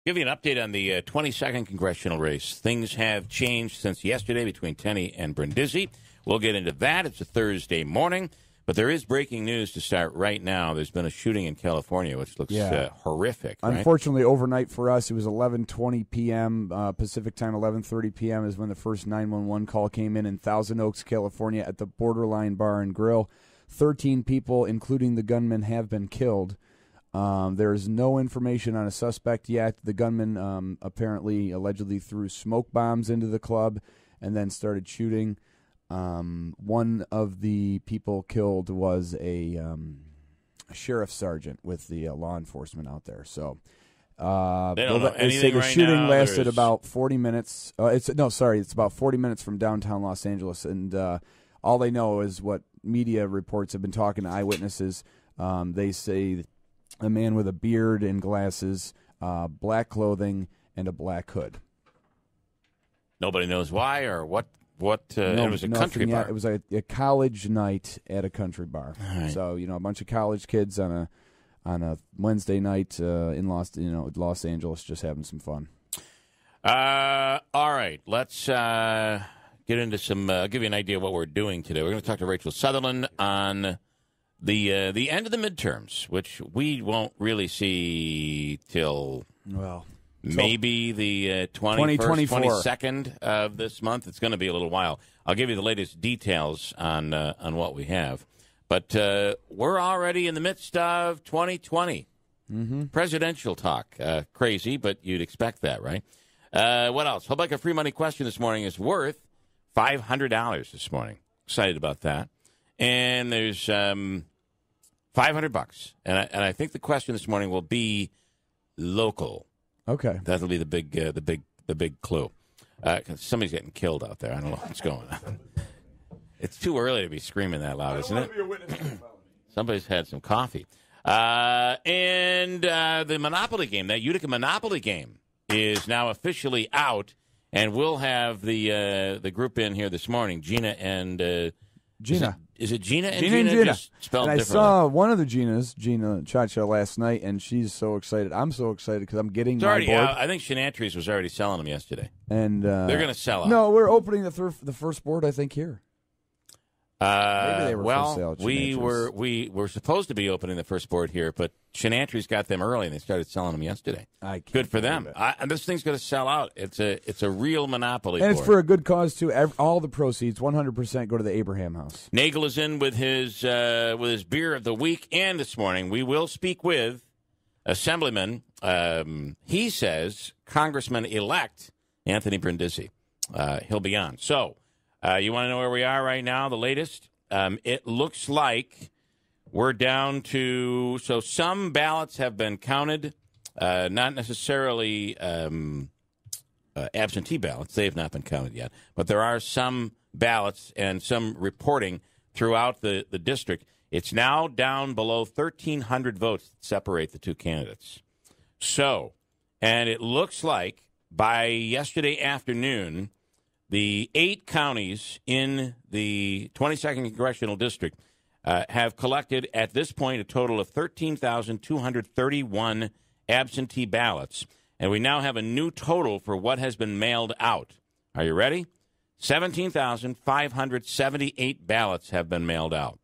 Give you an update on the 22nd congressional race. Things have changed since yesterday between Tenney and Brindisi. We'll get into that. It's a Thursday morning. But there is breaking news to start right now. There's been a shooting in California, which looks horrific. Right? Unfortunately, overnight for us, it was 11:20 p.m. Pacific time. 11:30 p.m. is when the first 911 call came in Thousand Oaks, California, at the Borderline Bar and Grill. 13 people, including the gunman, have been killed. There is no information on a suspect yet. The gunman allegedly threw smoke bombs into the club and then started shooting. One of the people killed was a sheriff's sergeant with the law enforcement out there. So they say the shooting lasted about 40 minutes. It's about 40 minutes from downtown Los Angeles, and all they know is what media reports have been talking to eyewitnesses. They say a man with a beard and glasses, black clothing, and a black hood. Nobody knows why or what. It was a country bar. It was a college night at a country bar. Right. So a bunch of college kids on a Wednesday night in Los Angeles, just having some fun. All right, let's get into some. I'll give you an idea of what we're doing today. We're going to talk to Rachel Sutherland on the end of the midterms, which we won't really see till maybe the 21st, 22nd of this month. It's going to be a little while. I'll give you the latest details on what we have. But we're already in the midst of 2020. Mm-hmm. Presidential talk. Crazy, but you'd expect that, right? What else? Hoboken Free Money question this morning is worth $500 this morning. Excited about that. And there's $500. And I think the question this morning will be local. Okay, that'll be the big clue. Somebody's getting killed out there. I don't know what's going on. It's too early to be screaming that loud, isn't it? Somebody's had some coffee. And the Monopoly game, that Utica Monopoly game, is now officially out, and we'll have the group in here this morning. Gina and Gina. Is it Gina and Gina? Gina? Just spelled and differently. I saw one of the Ginas, Gina Chacha, last night, and she's so excited. I'm so excited because I'm getting my board. I think Shenantries was already selling them yesterday. And they're going to sell out. No, we're opening the first board, I think, here. Maybe they were for sale, we were supposed to be opening the first board here, but Shenantries got them early, and they started selling them yesterday. Good for them. This thing's going to sell out. It's a real monopoly and board. It's for a good cause, too. All the proceeds, 100%, go to the Abraham House. Nagel is in with his beer of the week, and this morning we will speak with Assemblyman, he says, Congressman-elect Anthony Brindisi. He'll be on. So, you want to know where we are right now, the latest? It looks like we're down to, so some ballots have been counted, not necessarily absentee ballots. They have not been counted yet. But there are some ballots and some reporting throughout the district. It's now down below 1,300 votes that separate the two candidates. So, and it looks like by yesterday afternoon, the 8 counties in the 22nd Congressional District have collected, at this point, a total of 13,231 absentee ballots. And we now have a new total for what has been mailed out. Are you ready? 17,578 ballots have been mailed out.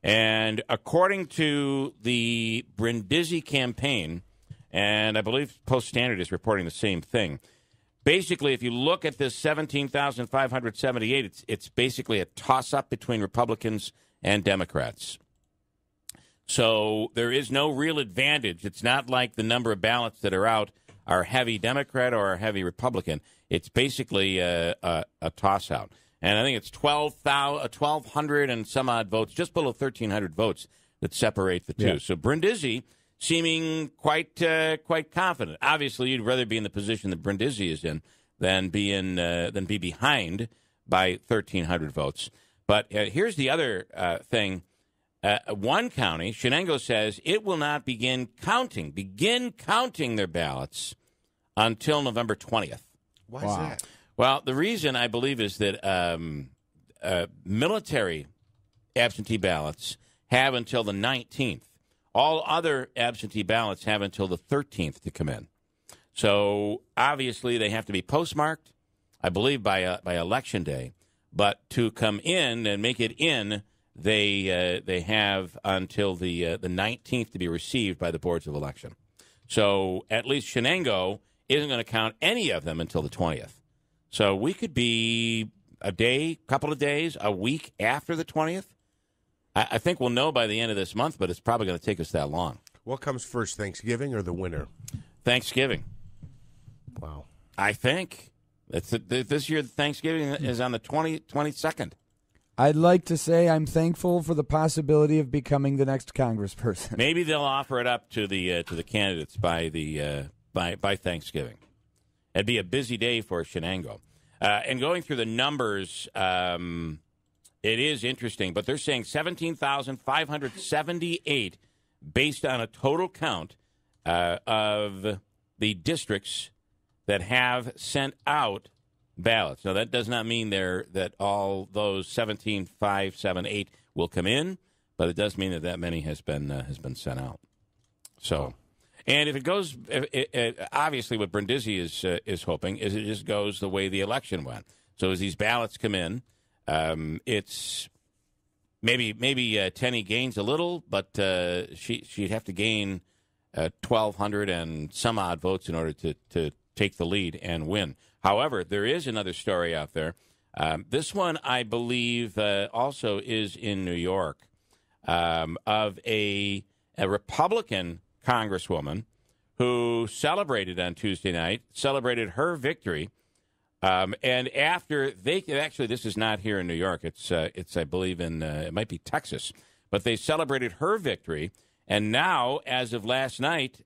And according to the Brindisi campaign, and I believe Post Standard is reporting the same thing, basically, if you look at this 17,578, it's basically a toss-up between Republicans and Democrats. So there is no real advantage. It's not like the number of ballots that are out are heavy Democrat or are heavy Republican. It's basically a toss-out. And I think it's 1,200 and some odd votes, just below 1,300 votes that separate the two. Yeah. So Brindisi seeming quite confident. Obviously, you'd rather be in the position that Brindisi is in than be behind by 1,300 votes. But here's the other thing. One county, Shenango, says it will not begin counting their ballots until November 20th. Why is that? Well, the reason, I believe, is that military absentee ballots have until the 19th. All other absentee ballots have until the 13th to come in. So obviously they have to be postmarked, I believe, by Election Day. But to come in and make it in, they have until the 19th to be received by the boards of election. So at least Shenango isn't going to count any of them until the 20th. So we could be a day, couple of days, a week after the 20th. I think we'll know by the end of this month, but it's probably going to take us that long. What comes first, Thanksgiving or the winter? Thanksgiving. Wow. I think. This year, Thanksgiving is on the 22nd. I'd like to say I'm thankful for the possibility of becoming the next congressperson. Maybe they'll offer it up to the candidates by Thanksgiving. It'd be a busy day for Shenango. And going through the numbers, it is interesting, but they're saying 17,578 based on a total count of the districts that have sent out ballots. Now, that does not mean that all those 17,578 will come in, but it does mean that many has been sent out. So, and if it goes, obviously, what Brindisi is hoping is it just goes the way the election went. So as these ballots come in, it's maybe Tenney gains a little, but she'd have to gain 1,200 and some odd votes in order to take the lead and win. However, there is another story out there. This one, I believe, also is in New York, of a Republican congresswoman who celebrated on Tuesday night, celebrated her victory. And after actually, this is not here in New York. It's I believe, it might be Texas. But they celebrated her victory. And now, as of last night,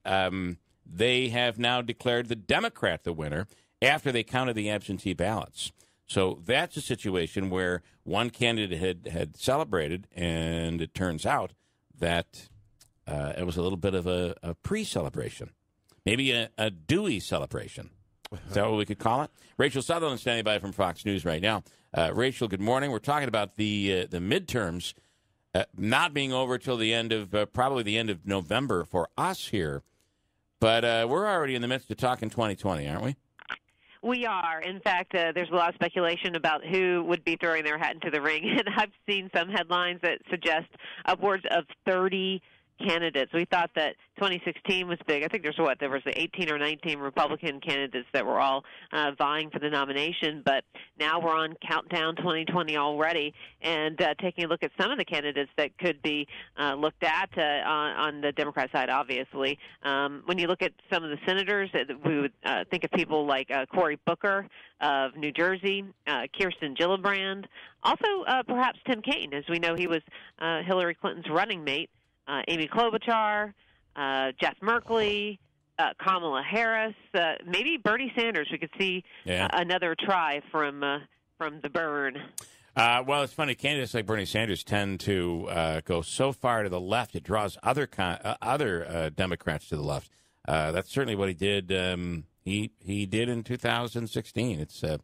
they have now declared the Democrat the winner after they counted the absentee ballots. So that's a situation where one candidate had celebrated, and it turns out that it was a little bit of a pre-celebration, maybe a Dewey celebration. Is that what we could call it? Rachel Sutherland standing by from Fox News right now. Rachel, good morning. We're talking about the midterms not being over till the end of probably the end of November for us here, but we're already in the midst of talking 2020, aren't we? We are. In fact, there's a lot of speculation about who would be throwing their hat into the ring, and I've seen some headlines that suggest upwards of 30 candidates. We thought that 2016 was big. I think there was 18 or 19 Republican candidates that were all vying for the nomination, but now we're on Countdown 2020 already, and taking a look at some of the candidates that could be looked at on the Democrat side, obviously. When you look at some of the senators, we would think of people like Cory Booker of New Jersey, Kirsten Gillibrand, also perhaps Tim Kaine, as we know he was Hillary Clinton's running mate, Amy Klobuchar, Jeff Merkley, Kamala Harris, maybe Bernie Sanders. We could see another try from the burn. Well, it's funny. Candidates like Bernie Sanders tend to go so far to the left it draws other Democrats to the left. That's certainly what he did. He did in 2016. It's going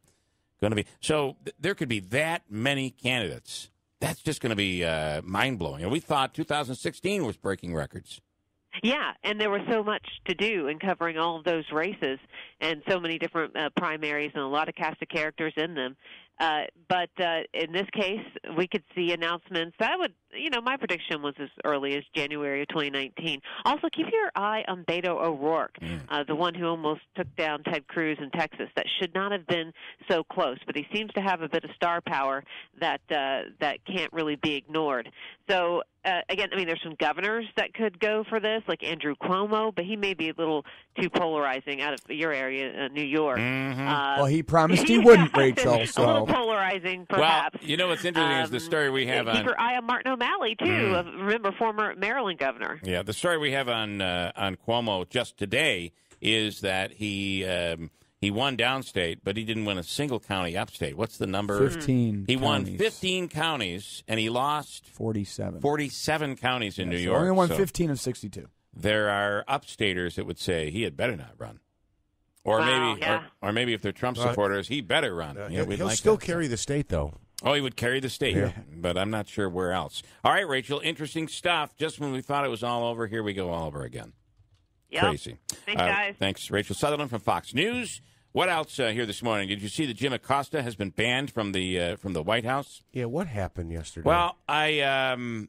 to be so. There could be that many candidates. That's just going to be mind-blowing. And we thought 2016 was breaking records. Yeah, and there was so much to do in covering all of those races and so many different primaries and a lot of cast of characters in them. But in this case, we could see announcements. My prediction was as early as January of 2019. Also, keep your eye on Beto O'Rourke, the one who almost took down Ted Cruz in Texas. That should not have been so close, but he seems to have a bit of star power that can't really be ignored. So, again, there's some governors that could go for this, like Andrew Cuomo, but he may be a little too polarizing out of your area, New York. Mm-hmm. Well, he promised he wouldn't, Rachel. So. A little wolarizing, perhaps. Well, you know what's interesting is the story we have on... Keep your eye on Martin O'Malley, too, remember, former Maryland governor. Yeah, the story we have on Cuomo just today is that he won downstate, but he didn't win a single county upstate. What's the number? 15 He counties. won 15 counties, and he lost 47. 47 counties in New York. Only won 15 of 62. There are upstaters that would say he had better not run. Or maybe if they're Trump supporters, he better run. He'll still carry the state, though. Oh, he would carry the state, but I'm not sure where else. All right, Rachel, interesting stuff. Just when we thought it was all over, here we go all over again. Yep. Crazy. Thanks, guys. Thanks, Rachel Sutherland from Fox News. What else here this morning? Did you see that Jim Acosta has been banned from the White House? Yeah, what happened yesterday? Well, I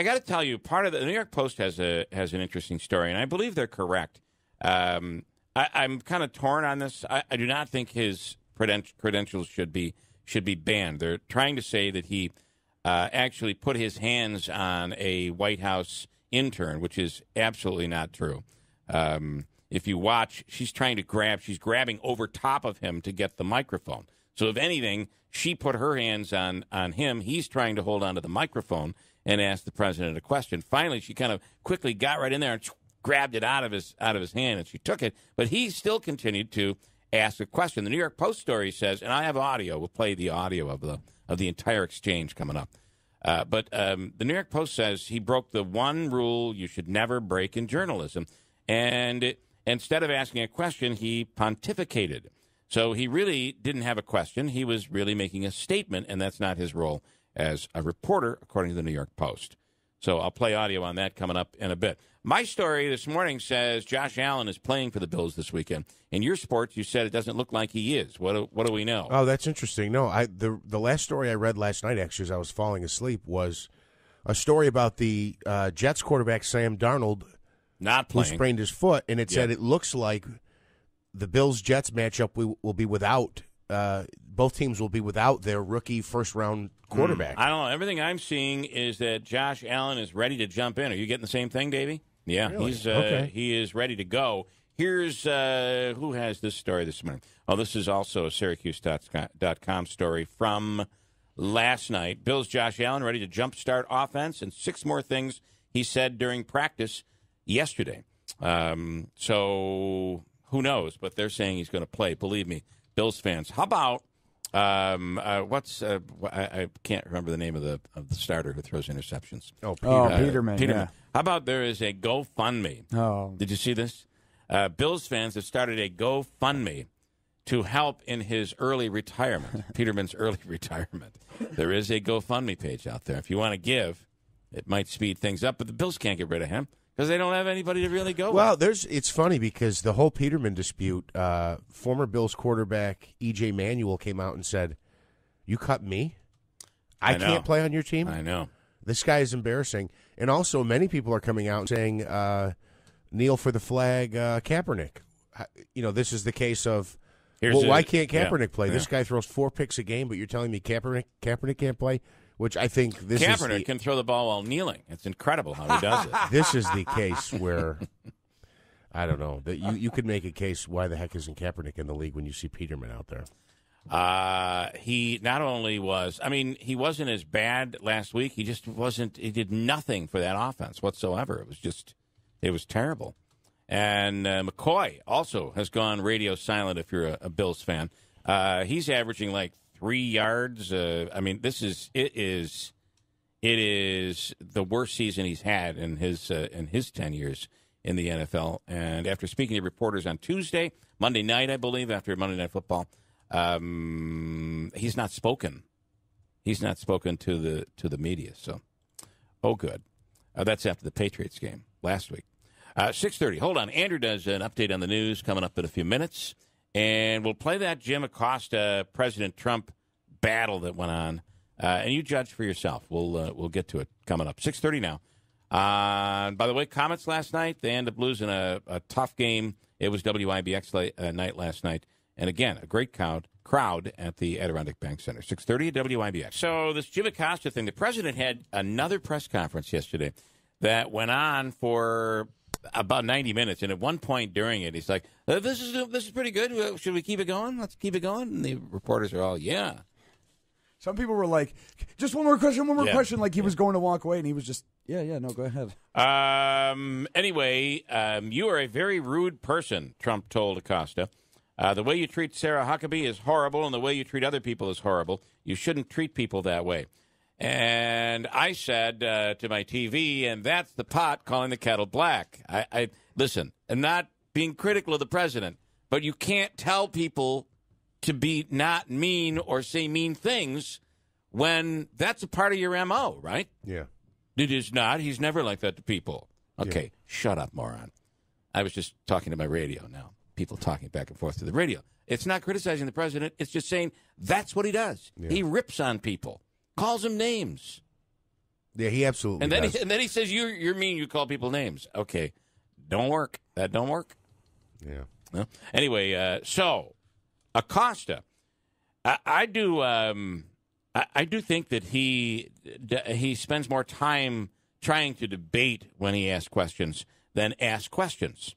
got to tell you, part of the New York Post has an interesting story, and I believe they're correct. I'm kind of torn on this. I do not think his credentials should be banned. They're trying to say that he actually put his hands on a White House intern, which is absolutely not true. If you watch, she's grabbing over top of him to get the microphone. So if anything, she put her hands on him. He's trying to hold onto the microphone and ask the president a question. Finally, she kind of quickly got right in there and grabbed it out of his hand, and she took it. But he still continued to ask a question. The New York Post story says, and I have audio. We'll play the audio of the entire exchange coming up. But the New York Post says he broke the one rule you should never break in journalism, and instead of asking a question, he pontificated. So he really didn't have a question. He was really making a statement, and that's not his role as a reporter, according to the New York Post. So I'll play audio on that coming up in a bit. My story this morning says Josh Allen is playing for the Bills this weekend. In your sports, you said it doesn't look like he is. What do we know? Oh, that's interesting. No, the last story I read last night, actually, as I was falling asleep, was a story about the Jets quarterback, Sam Darnold, not playing, who sprained his foot, and it said it looks like the Bills-Jets matchup will be without both teams will be without their rookie first-round quarterback. I don't know. Everything I'm seeing is that Josh Allen is ready to jump in. Are you getting the same thing, Davey? Yeah, really? He's okay. He is ready to go. Here's who has this story this morning. Oh, this is also a Syracuse.com story from last night. Bills' Josh Allen ready to jumpstart offense, and 6 more things he said during practice yesterday. So who knows? But they're saying he's going to play. Believe me, Bills fans. How about I can't remember the name of the starter who throws interceptions. Peterman. Yeah. How about there is a GoFundMe? Oh, Did you see this? Bills fans have started a GoFundMe to help in his early retirement, Peterman's early retirement. There is a GoFundMe page out there. If you want to give, it might speed things up, but the Bills can't get rid of him because they don't have anybody to really go with. It's funny because the whole Peterman dispute, former Bills quarterback E.J. Manuel came out and said, "You cut me? I can't play on your team?" I know. This guy is embarrassing. And also, many people are coming out and saying, kneel for the flag, Kaepernick. This is the case of, why can't Kaepernick play? Yeah. This guy throws 4 picks a game, but you're telling me Kaepernick can't play? Which I think this Kaepernick can throw the ball while kneeling. It's incredible how he does it. This is the case where, I don't know, that you could make a case why the heck isn't Kaepernick in the league when you see Peterman out there. He not only was, he wasn't as bad last week. He just wasn't, he did nothing for that offense whatsoever. It was terrible. And McCoy also has gone radio silent if you're a Bills fan. He's averaging like 3 yards. It is the worst season he's had in his 10 years in the NFL. And after speaking to reporters on Monday night, I believe, after Monday Night Football, he's not spoken. He's not spoken to the media. So, good. That's after the Patriots game last week. 6:30. Hold on. Andrew does an update on the news coming up in a few minutes, and we'll play that Jim Acosta President Trump battle that went on, and you judge for yourself. We'll get to it coming up. 6:30 now. By the way, Comets last night, they ended up losing a tough game. It was WIBX night last night. And again, a great crowd at the Adirondack Bank Center. 6:30 at WIBX. So this Jim Acosta thing, the president had another press conference yesterday that went on for about 90 minutes. And at one point during it, he's like, this is pretty good. Should we keep it going? Let's keep it going. And the reporters are all, yeah. Some people were like, just one more question. Like he was going to walk away, and he was just, no, go ahead. Anyway, you are a very rude person, Trump told Acosta. The way you treat Sarah Huckabee is horrible, and the way you treat other people is horrible. You shouldn't treat people that way. And I said to my TV, and that's the pot calling the kettle black. I listen, I'm not being critical of the president, but you can't tell people to be not mean or say mean things when that's a part of your MO, right? Yeah. It is not. He's never like that to people. Okay, Shut up, moron. I was just talking to my radio now. People talking back and forth to the radio. It's not criticizing the president. It's just saying that's what he does. Yeah. He rips on people, calls them names. Yeah, he absolutely does. And then he says, you're mean, you call people names. Okay, don't work. That don't work. Yeah. No? Anyway, so Acosta, I do think that he spends more time trying to debate when he asks questions than ask questions.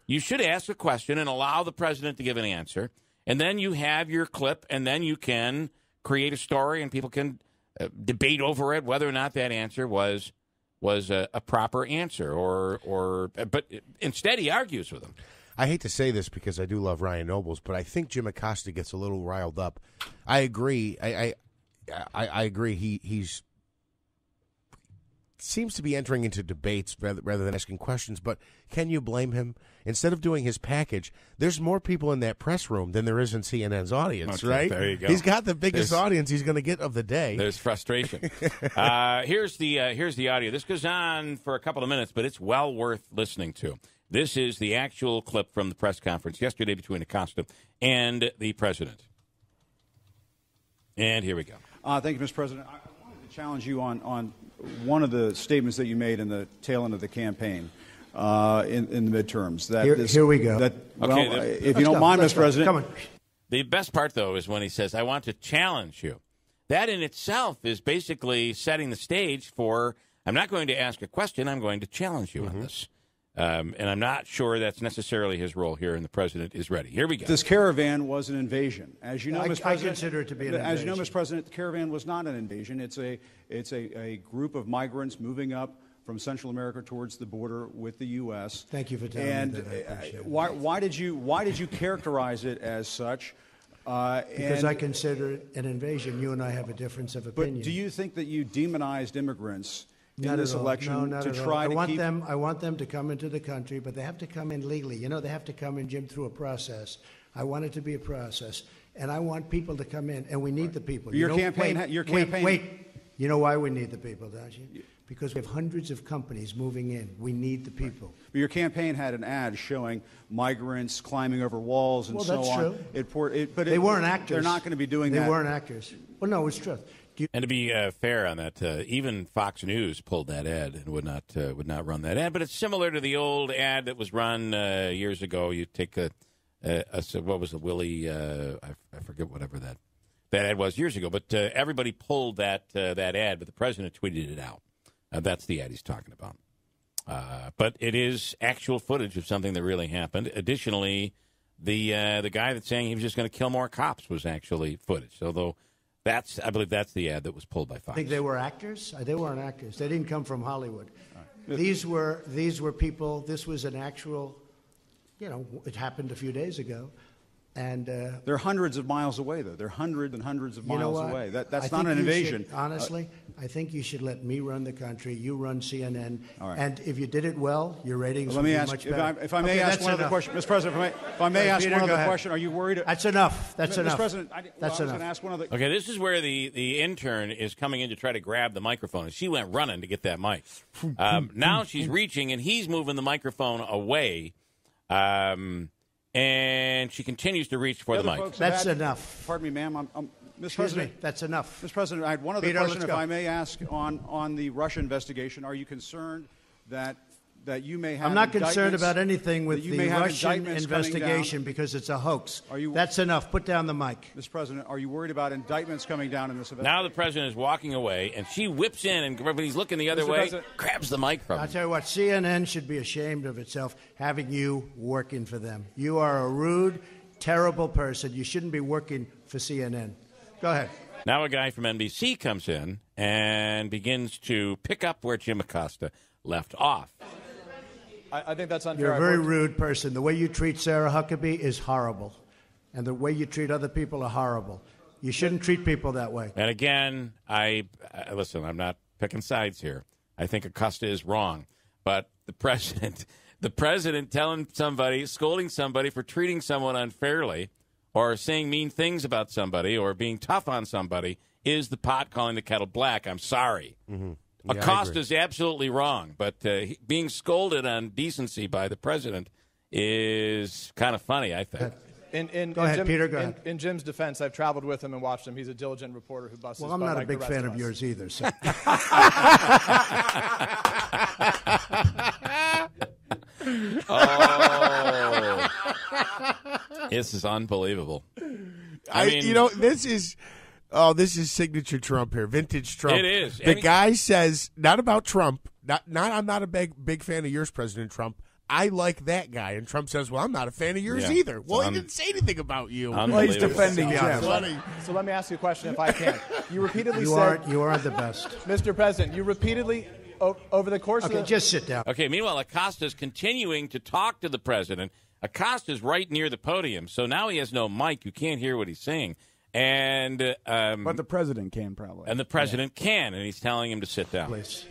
You should ask a question and allow the president to give an answer, and then you have your clip, and then you can create a story, and people can debate over it whether or not that answer was a proper answer, but instead he argues with him. I hate to say this because I do love Ryan Nobles, but I think Jim Acosta gets a little riled up. I agree. I agree. He's seems to be entering into debates rather than asking questions, but can you blame him? Instead of doing his package, there's more people in that press room than there is in CNN's audience, right? There you go. He's got the biggest audience he's going to get of the day. There's frustration. Here's the audio. This goes on for a couple of minutes, but it's well worth listening to. This is the actual clip from the press conference yesterday between Acosta and the president. And here we go. Thank you, Mr. President. I wanted to challenge you on one of the statements that you made in the tail end of the campaign in the midterms. Here we go. If you don't mind, Mr. President. Come on. The best part, though, is when he says, I want to challenge you. That in itself is basically setting the stage for, I'm not going to ask a question, I'm going to challenge you on this. And I'm not sure that's necessarily his role here, and the president is ready. Here we go. This caravan was an invasion. As you know, Mr. President, I consider it to be an invasion. As you know, Mr. President, the caravan was not an invasion. It's a group of migrants moving up from Central America towards the border with the U.S. Thank you for telling me that. I appreciate it. Why did you characterize it as such? Because I consider it an invasion. You and I have a difference of opinion. But do you think that you demonized immigrants in this election to try to keep them? I want them to come into the country, but they have to come in legally. You know, they have to come in, Jim, through a process. I want it to be a process, and I want people to come in, and we need the people. Your campaign. Wait. You know why we need the people, don't you? Because we have hundreds of companies moving in. We need the people. But your campaign had an ad showing migrants climbing over walls and so on. That's true. But they weren't actors. They're not going to be doing that. They weren't actors. Well, no, it's true. And to be fair on that, even Fox News pulled that ad and would not run that ad. But it's similar to the old ad that was run years ago. You take what was the Willie? I forget whatever that ad was years ago. But everybody pulled that ad, but the president tweeted it out. That's the ad he's talking about. But it is actual footage of something that really happened. Additionally, the guy that's saying he was just going to kill more cops was actually footage. Although I believe that's the ad that was pulled by Fox. I think they were actors. They weren't actors. They didn't come from Hollywood. Right. These were people. This was an actual. It happened a few days ago. And they're hundreds of miles away, though. They're hundreds and hundreds of miles away. That's not an invasion. Honestly, I think you should let me run the country. You run CNN. All right. And if you did it well, your ratings would be much better. If I may ask one other question, Mr. President. If I may ask one other question, are you worried? That's enough. That's enough. Mr. President, I was going to ask one other. Okay, this is where the intern is coming in to try to grab the microphone, and she went running to get that mic. Now she's reaching, and he's moving the microphone away. And she continues to reach for the mic. That's enough. Pardon me, ma'am. Mr. President, that's enough. Mr. President, I had one other question, if I may ask, on the Russia investigation. Are you concerned that you may have I'm not concerned about anything with the Russian investigation because it's a hoax. That's enough. Put down the mic. Mr. President, are you worried about indictments coming down in this event? Now the president is walking away, and she whips in, and when he's looking the other way, grabs the mic from him. I'll tell you what, CNN should be ashamed of itself having you working for them. You are a rude, terrible person. You shouldn't be working for CNN. Go ahead. Now a guy from NBC comes in and begins to pick up where Jim Acosta left off. I think that's unfair. You're a very rude person. The way you treat Sarah Huckabee is horrible. And the way you treat other people are horrible. You shouldn't treat people that way. And again, listen, I'm not picking sides here. I think Acosta is wrong. But the president scolding somebody for treating someone unfairly or saying mean things about somebody or being tough on somebody is the pot calling the kettle black. I'm sorry. Mm-hmm. Acosta's absolutely wrong, but being scolded on decency by the president is kind of funny, I think. Go ahead, Peter. Go ahead. In Jim's defense, I've traveled with him and watched him. He's a diligent reporter who busts. Well, I'm not a big fan of yours either. So. Oh, this is unbelievable. I mean, this is signature Trump here, vintage Trump. It is. The guy says not about Trump. I'm not a big fan of yours, President Trump. I like that guy. And Trump says, well, I'm not a fan of yours either. Well, he didn't say anything about you. Well, he's defending Jim. So let me ask you a question, if I can. You repeatedly said... You aren't the best. Mr. President, you repeatedly, over the course of the... just sit down. Okay, meanwhile, Acosta's continuing to talk to the president. Acosta's right near the podium, so now he has no mic. You can't hear what he's saying. And but the president can probably. And the president can, and he's telling him to sit down. Please.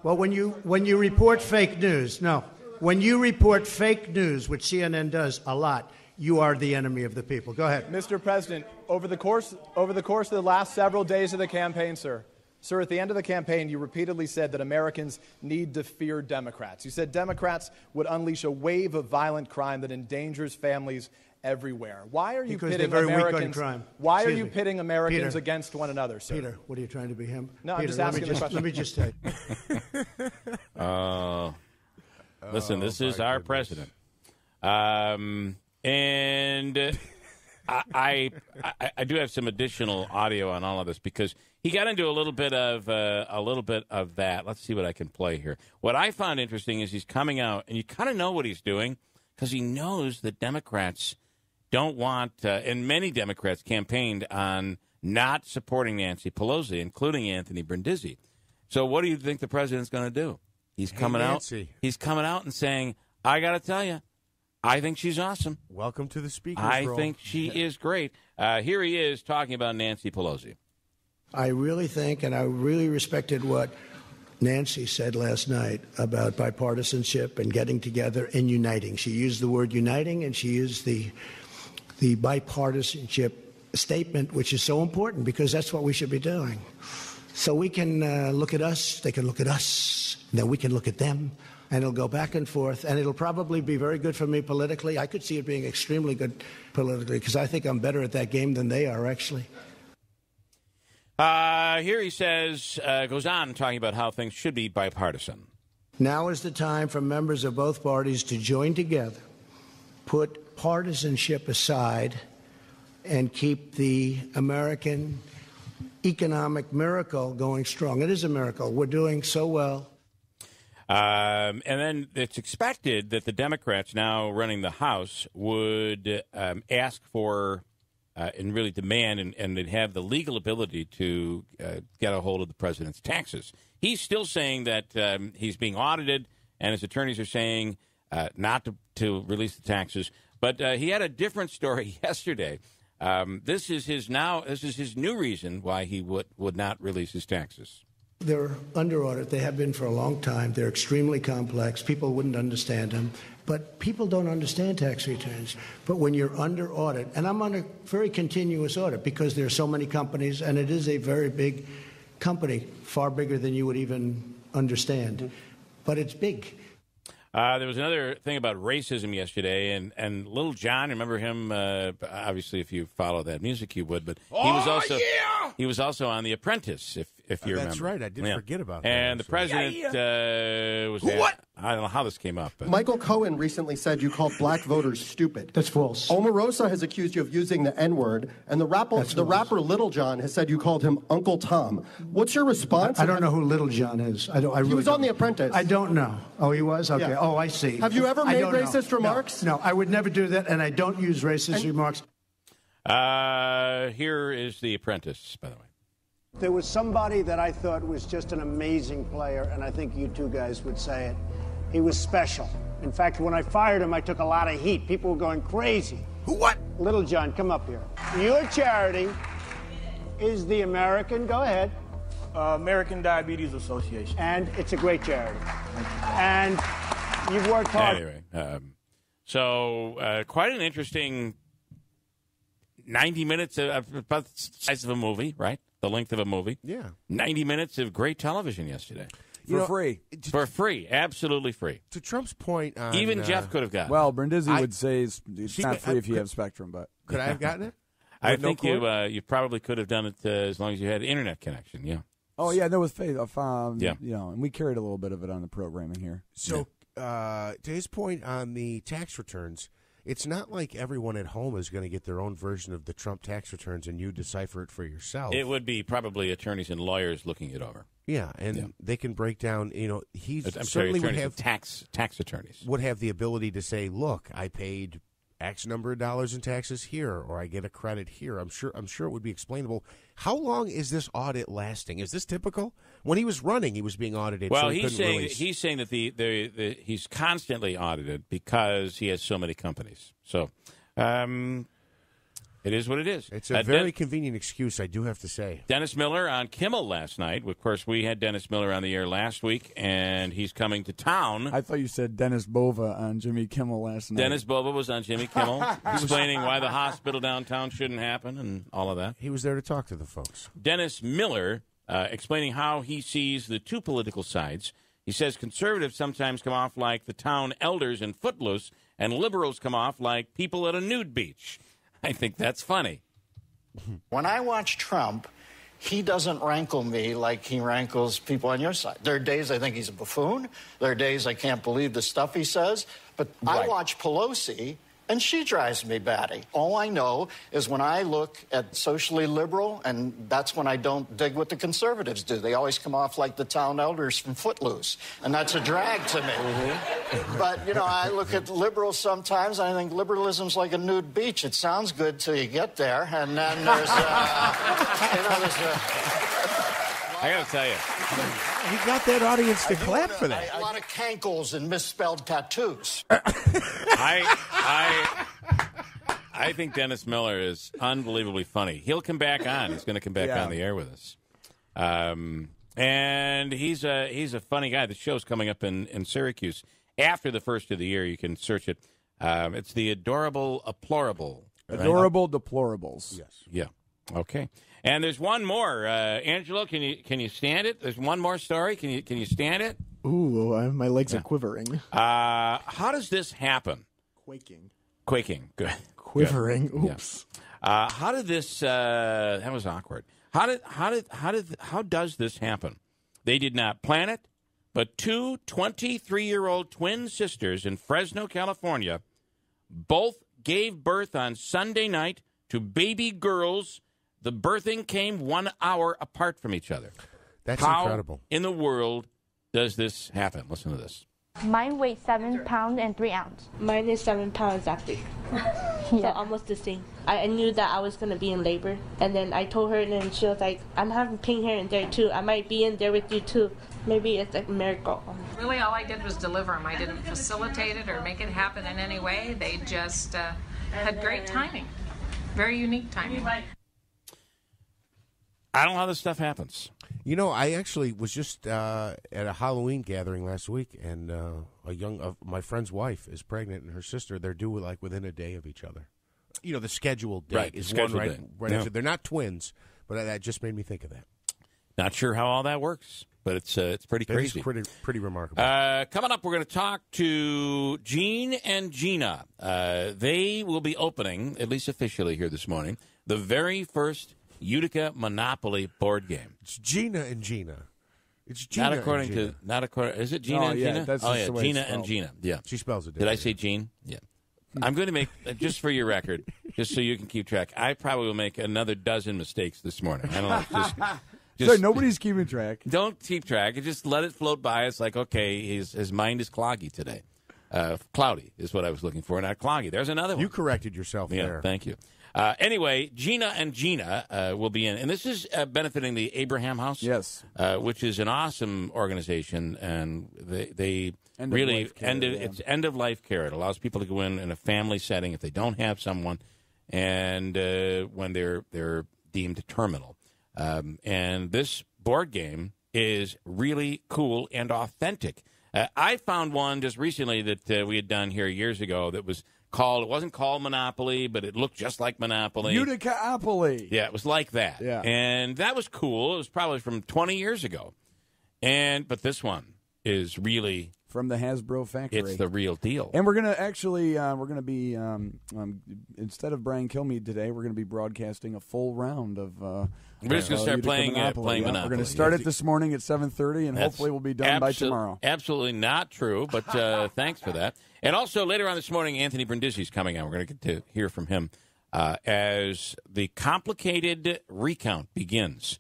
Well, when you report fake news, when you report fake news, which CNN does a lot, you are the enemy of the people. Go ahead, Mr. President. Over the course of the last several days of the campaign, sir, at the end of the campaign, you repeatedly said that Americans need to fear Democrats. You said Democrats would unleash a wave of violent crime that endangers families everywhere. Why are you pitting Americans? Why are you pitting Americans against one another, sir? Peter, what are you trying to be him? No, Peter, I'm just asking the question. Let me just tell you. Listen, this is our president, and I do have some additional audio on all of this because he got into a little bit of that. Let's see what I can play here. What I found interesting is he's coming out, and you kind of know what he's doing because he knows that Democrats don't want, and many Democrats campaigned on not supporting Nancy Pelosi, including Anthony Brindisi. So what do you think the president's going to do? He's coming out. He's coming out and saying, "I got to tell you, I think she's awesome. Welcome to the speaker's role. I think she is great." Here he is talking about Nancy Pelosi. I really think, and I really respected what Nancy said last night about bipartisanship and getting together and uniting. She used the word uniting, and she used the bipartisanship statement, which is so important because that's what we should be doing. So we can look at us, they can look at us, and then we can look at them, and it'll go back and forth, and it'll probably be very good for me politically. I could see it being extremely good politically because I think I'm better at that game than they are, actually. Here he says, goes on talking about how things should be bipartisan. Now is the time for members of both parties to join together, put partisanship aside, and keep the American economic miracle going strong. It is a miracle. We're doing so well. And then it's expected that the Democrats now running the House would ask for and really demand and they'd have the legal ability to get a hold of the president's taxes. He's still saying that he's being audited, and his attorneys are saying not to release the taxes. But he had a different story yesterday. This is his new reason why he would not release his taxes. They're under audit. They have been for a long time. They're extremely complex. People wouldn't understand them. But people don't understand tax returns. But when you're under audit, and I'm on a very continuous audit because there are so many companies, and it is a very big company, far bigger than you would even understand. But it's big. There was another thing about racism yesterday, and Little John, remember him? Obviously, if you follow that music, you would. But he was also on The Apprentice, if you remember. That's right. I did forget about that. And the president was what? I don't know how this came up. But. Michael Cohen recently said you called black voters stupid. That's false. Omarosa has accused you of using the N-word, and the rapper Little John has said you called him Uncle Tom. What's your response? I don't know who Little John is. He was on The Apprentice. I don't know. Oh, he was? Okay. Yeah. Oh, I see. Have you ever made racist remarks? No, I would never do that, and I don't use racist remarks. Here is The Apprentice, by the way. There was somebody that I thought was just an amazing player, and I think you two guys would say it. He was special. In fact, when I fired him, I took a lot of heat. People were going crazy. What? Little John, come up here. Your charity is the American, go ahead. American Diabetes Association. And it's a great charity. And you've worked hard. Anyway, so quite an interesting 90 minutes, about the size of a movie, right? the length of a movie. Yeah. 90 minutes of great television yesterday. For free. For free. Absolutely free. To Trump's point on... Even Jeff could have gotten it. Well, Brindisi would say it's not free if you have Spectrum, but... Could I have gotten it? I think you probably could have done it as long as you had internet connection, yeah. Oh, yeah, there was faith. Yeah. You know, and we carried a little bit of it on the programming here. So, to his point on the tax returns, it's not like everyone at home is going to get their own version of the Trump tax returns and you decipher it for yourself. It would be probably attorneys and lawyers looking it over. Yeah, and they can break down, you know, certainly would have tax attorneys. Would have the ability to say, look, I paid X number of dollars in taxes here, or I get a credit here. I'm sure it would be explainable. How long is this audit lasting? Is this typical? When he was running, he was being audited. Well, so he's saying that he's constantly audited because he has so many companies. So it is what it is. It's a very convenient excuse, I do have to say. Dennis Miller on Kimmel last night. Of course, we had Dennis Miller on the air last week, and he's coming to town. I thought you said Dennis Bova on Jimmy Kimmel last night. Dennis Bova was on Jimmy Kimmel, explaining why the hospital downtown shouldn't happen and all of that. He was there to talk to the folks. Dennis Miller explaining how he sees the two political sides. He says conservatives sometimes come off like the town elders in Footloose, and liberals come off like people at a nude beach. I think that's funny. When I watch Trump, he doesn't rankle me like he rankles people on your side. There are days I think he's a buffoon. There are days I can't believe the stuff he says. But I watch Pelosi, and she drives me batty. All I know is when I look at socially liberal, and that's when I don't dig what the conservatives do. They always come off like the town elders from Footloose, and that's a drag to me. But, you know, I look at liberals sometimes, and I think liberalism's like a nude beach. It sounds good till you get there, and then there's, I got to tell you. He got that audience to clap for that. A lot of cankles and misspelled tattoos. I think Dennis Miller is unbelievably funny. He'll come back on. He's going to come back on the air with us. And he's a funny guy. The show's coming up in Syracuse after the first of the year. You can search it. It's the Adorable Deplorable. Adorable Deplorables. Yes. Yeah. Okay. And there's one more. Angelo, can you stand it? There's one more story. Can you stand it? Ooh, my legs are quivering. How does this happen? Quaking. Good. Quivering. Good. Oops. Yeah. How did this? That was awkward. How does this happen? They did not plan it, but two 23-year-old twin sisters in Fresno, California, both gave birth on Sunday night to baby girls. The birthing came 1 hour apart from each other. That's How incredible. in the world does this happen? Listen to this. Mine weighs 7 pounds and 3 ounces. Mine is 7 pounds exactly. So almost the same. I knew that I was going to be in labor. And then I told her, and then she was like, I'm having pain here and there too. I might be in there with you too. Maybe it's a miracle. Really, all I did was deliver them. I didn't facilitate it or make it happen in any way. They just had great timing. Very unique timing. I don't know how this stuff happens. You know, I actually was just at a Halloween gathering last week, and my friend's wife is pregnant, and her sister, they're due like within a day of each other. You know, the scheduled date is one right after. They're not twins, but that just made me think of that. Not sure how all that works, but it's pretty crazy. It's pretty remarkable. Coming up, we're going to talk to Gene and Gina. They will be opening, at least officially here this morning, the very first Utica Monopoly board game. It's Gina and Gina. It's Gina. Not according. Is it Gina and Gina? That's Gina and Gina. Yeah. She spells it. Did I say Gene? Yeah. I'm going to make, just for your record, just so you can keep track, I probably will make another dozen mistakes this morning. I don't know. Sorry, nobody's keeping track. Don't keep track. Just let it float by. It's like, okay, his mind is cloggy today. Cloudy is what I was looking for, not cloggy. There's another one. You corrected yourself there. Thank you. Anyway, Gina and Gina will be in, and this is benefiting the Abraham House, yes, which is an awesome organization, and they really it's end of life care. It allows people to go in a family setting if they don't have someone, and when they're deemed terminal. And this board game is really cool and authentic. I found one just recently that we had done here years ago that was It wasn't called Monopoly, but it looked just like Monopoly. Utica-opoly. Yeah, it was like that. Yeah. And that was cool. It was probably from 20 years ago. But this one is really from the Hasbro factory. It's the real deal. And we're going to be instead of Brian Kilmeade today, we're going to be broadcasting a full round of we're just going to start playing Monopoly. We're going to start it this morning at 7:30, and hopefully we'll be done by tomorrow. Absolutely not true, but thanks for that. And also later on this morning, Anthony Brindisi is coming on. We're going to get to hear from him as the complicated recount begins.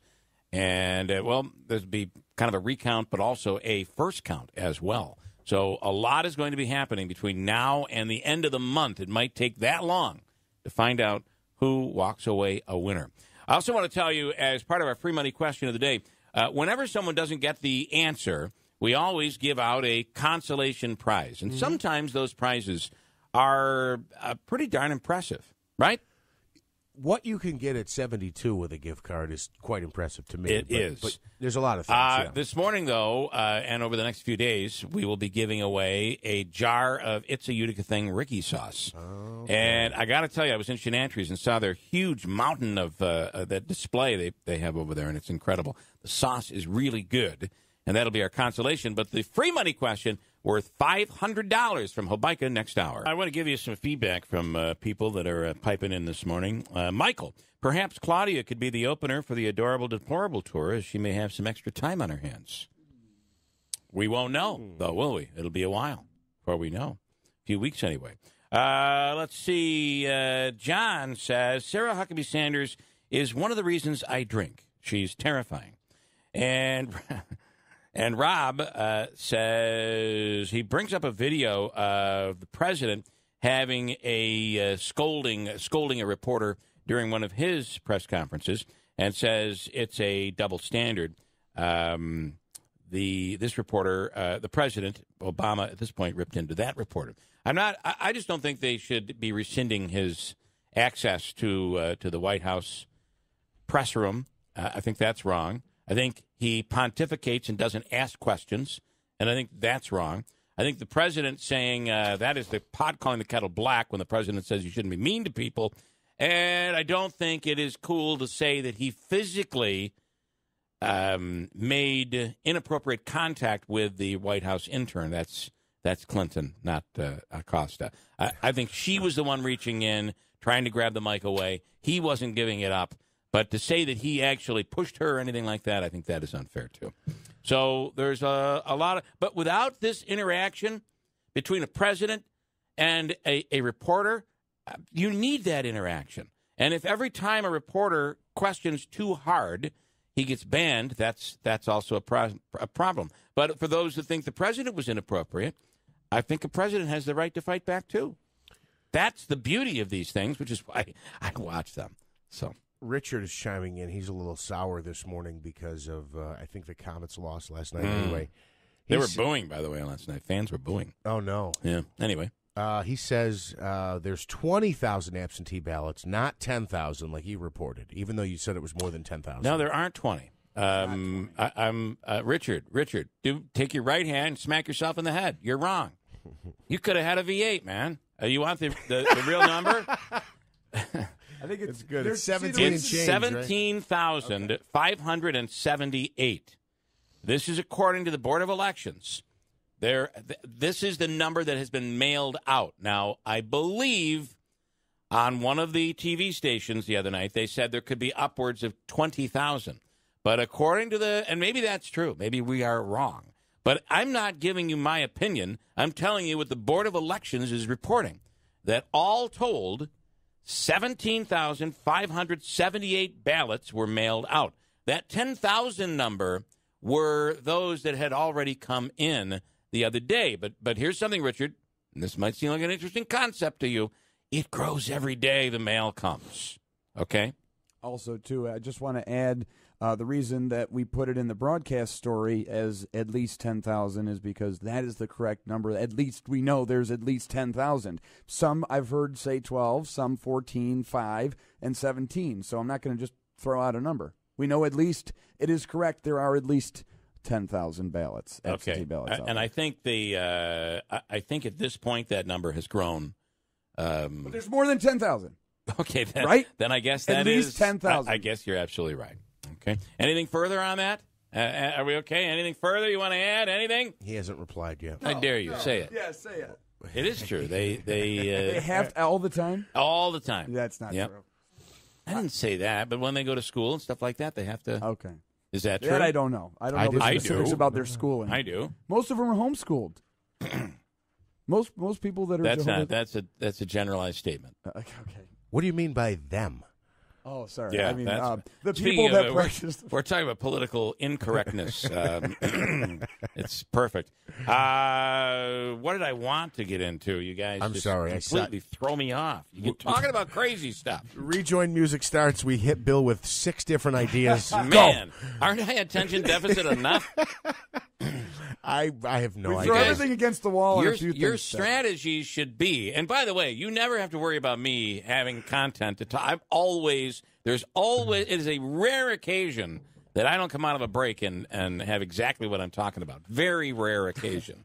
And, there'll be kind of a recount, but also a first count as well. So a lot is going to be happening between now and the end of the month. It might take that long to find out who walks away a winner. I also want to tell you, as part of our free money question of the day, whenever someone doesn't get the answer, we always give out a consolation prize. And sometimes those prizes are pretty darn impressive, right? What you can get at 72 with a gift card is quite impressive to me. It is. But there's a lot of things. This morning, though, and over the next few days, we will be giving away a jar of It's a Utica Thing Ricky sauce. Okay. And I got to tell you, I was in Chenantries and saw their huge mountain of that display they have over there, and it's incredible. The sauce is really good, and that'll be our consolation. But the free money question, worth $500 from Hobica next hour. I want to give you some feedback from people that are piping in this morning. Michael, perhaps Claudia could be the opener for the Adorable Deplorable tour, as she may have some extra time on her hands. We won't know, though, will we? It'll be a while before we know. A few weeks anyway. Let's see. John says, Sarah Huckabee Sanders is one of the reasons I drink. She's terrifying. And Rob says he brings up a video of the president having a scolding a reporter during one of his press conferences, and says it's a double standard. This reporter, the president, Obama, at this point ripped into that reporter. I just don't think they should be rescinding his access to the White House press room. I think that's wrong. I think he pontificates and doesn't ask questions, and I think that's wrong. I think the president saying that is the pot calling the kettle black when the president says you shouldn't be mean to people, and I don't think it is cool to say that he physically made inappropriate contact with the White House intern. That's Clinton, not Acosta. I think she was the one reaching in, trying to grab the mic away. He wasn't giving it up. But to say that he actually pushed her or anything like that, I think that is unfair, too. So there's a lot of... But without this interaction between a president and a reporter, you need that interaction. And if every time a reporter questions too hard, he gets banned, that's also a problem. But for those that think the president was inappropriate, I think a president has the right to fight back, too. That's the beauty of these things, which is why I watch them. So... Richard is chiming in. He's a little sour this morning because of, I think, the Comets lost last night anyway. They were booing, by the way, last night. Fans were booing. Oh, no. Yeah. Anyway. He says there's 20,000 absentee ballots, not 10,000 like you reported, even though you said it was more than 10,000. No, there aren't 20. Richard, take your right hand and smack yourself in the head. You're wrong. You could have had a V8, man. You want the real number? I think it's good. It's 17,578. This is according to the Board of Elections. This is the number that has been mailed out. Now, I believe on one of the TV stations the other night, they said there could be upwards of 20,000. But according to and maybe that's true. Maybe we are wrong. But I'm not giving you my opinion. I'm telling you what the Board of Elections is reporting, that all told, 17,578 ballots were mailed out. That 10,000 number were those that had already come in the other day. But here's something, Richard, and this might seem like an interesting concept to you. It grows every day the mail comes. Okay? Also, too, I just want to add the reason that we put it in the broadcast story as at least 10,000 is because that is the correct number. At least we know there's at least 10,000. Some I've heard say 12, some 14, 5, and 17. So I'm not going to just throw out a number. We know at least it is correct. There are at least 10,000 ballots, absentee ballots. And I think I think at this point that number has grown But there's more than 10,000. Okay, then, right? Then I guess at that least is 10,000. I guess you're absolutely right. Okay. Anything further on that? Are we okay? Anything further you want to add? Anything? He hasn't replied yet. I dare you. Say it. Yeah, say it. It is true. They have all the time? All the time. That's not true. I didn't say that, but when they go to school and stuff like that, they have to. Okay. Is that true? That I don't know. I don't know the specifics about their schooling. I do. Most of them are homeschooled. most people that are. That's a generalized statement. Okay. What do you mean by them? Oh, sorry. Yeah, I mean, the speaking people that of, practice. We're talking about political incorrectness. It's perfect. What did I want to get into? You guys I'm just sorry. completely throw me off. You're talking about crazy stuff. Rejoin music starts. We hit Bill with 6 different ideas. Man, aren't I attention deficit enough? I have no We idea. throw everything against the wall. Your strategy should be, and by the way, you never have to worry about me having content to talk. There's always, it is a rare occasion that I don't come out of a break and have exactly what I'm talking about. Very rare occasion.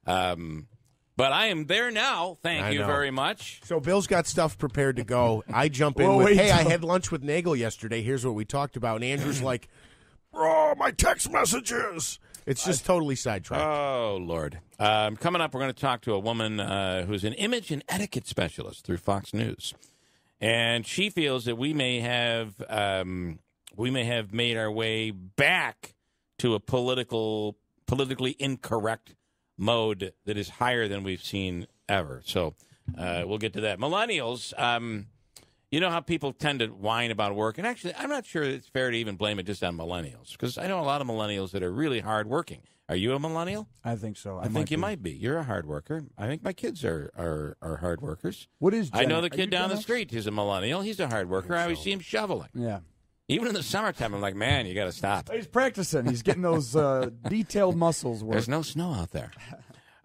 But I am there now. Thank you very much. So Bill's got stuff prepared to go. I jump in with, hey, I had lunch with Nagel yesterday. Here's what we talked about. And Andrew's like, oh, my text messages. It's just totally sidetracked. Oh, Lord. Coming up, we're going to talk to a woman who's an image and etiquette specialist through Fox News. And she feels that we may have made our way back to a politically incorrect mode that is higher than we've seen ever. So we'll get to that. Millennials, you know how people tend to whine about work? And actually, I'm not sure it's fair to even blame it just on millennials, because I know a lot of millennials that are really hardworking. Are you a millennial? I think so. I think you might be. You're a hard worker. I think my kids are hard workers. What is Gen? I know the kid down the street. He's a millennial. He's a hard worker. I always see him shoveling. Yeah. Even in the summertime, I'm like, man, you got to stop. He's practicing. He's getting those detailed muscles work. There's no snow out there.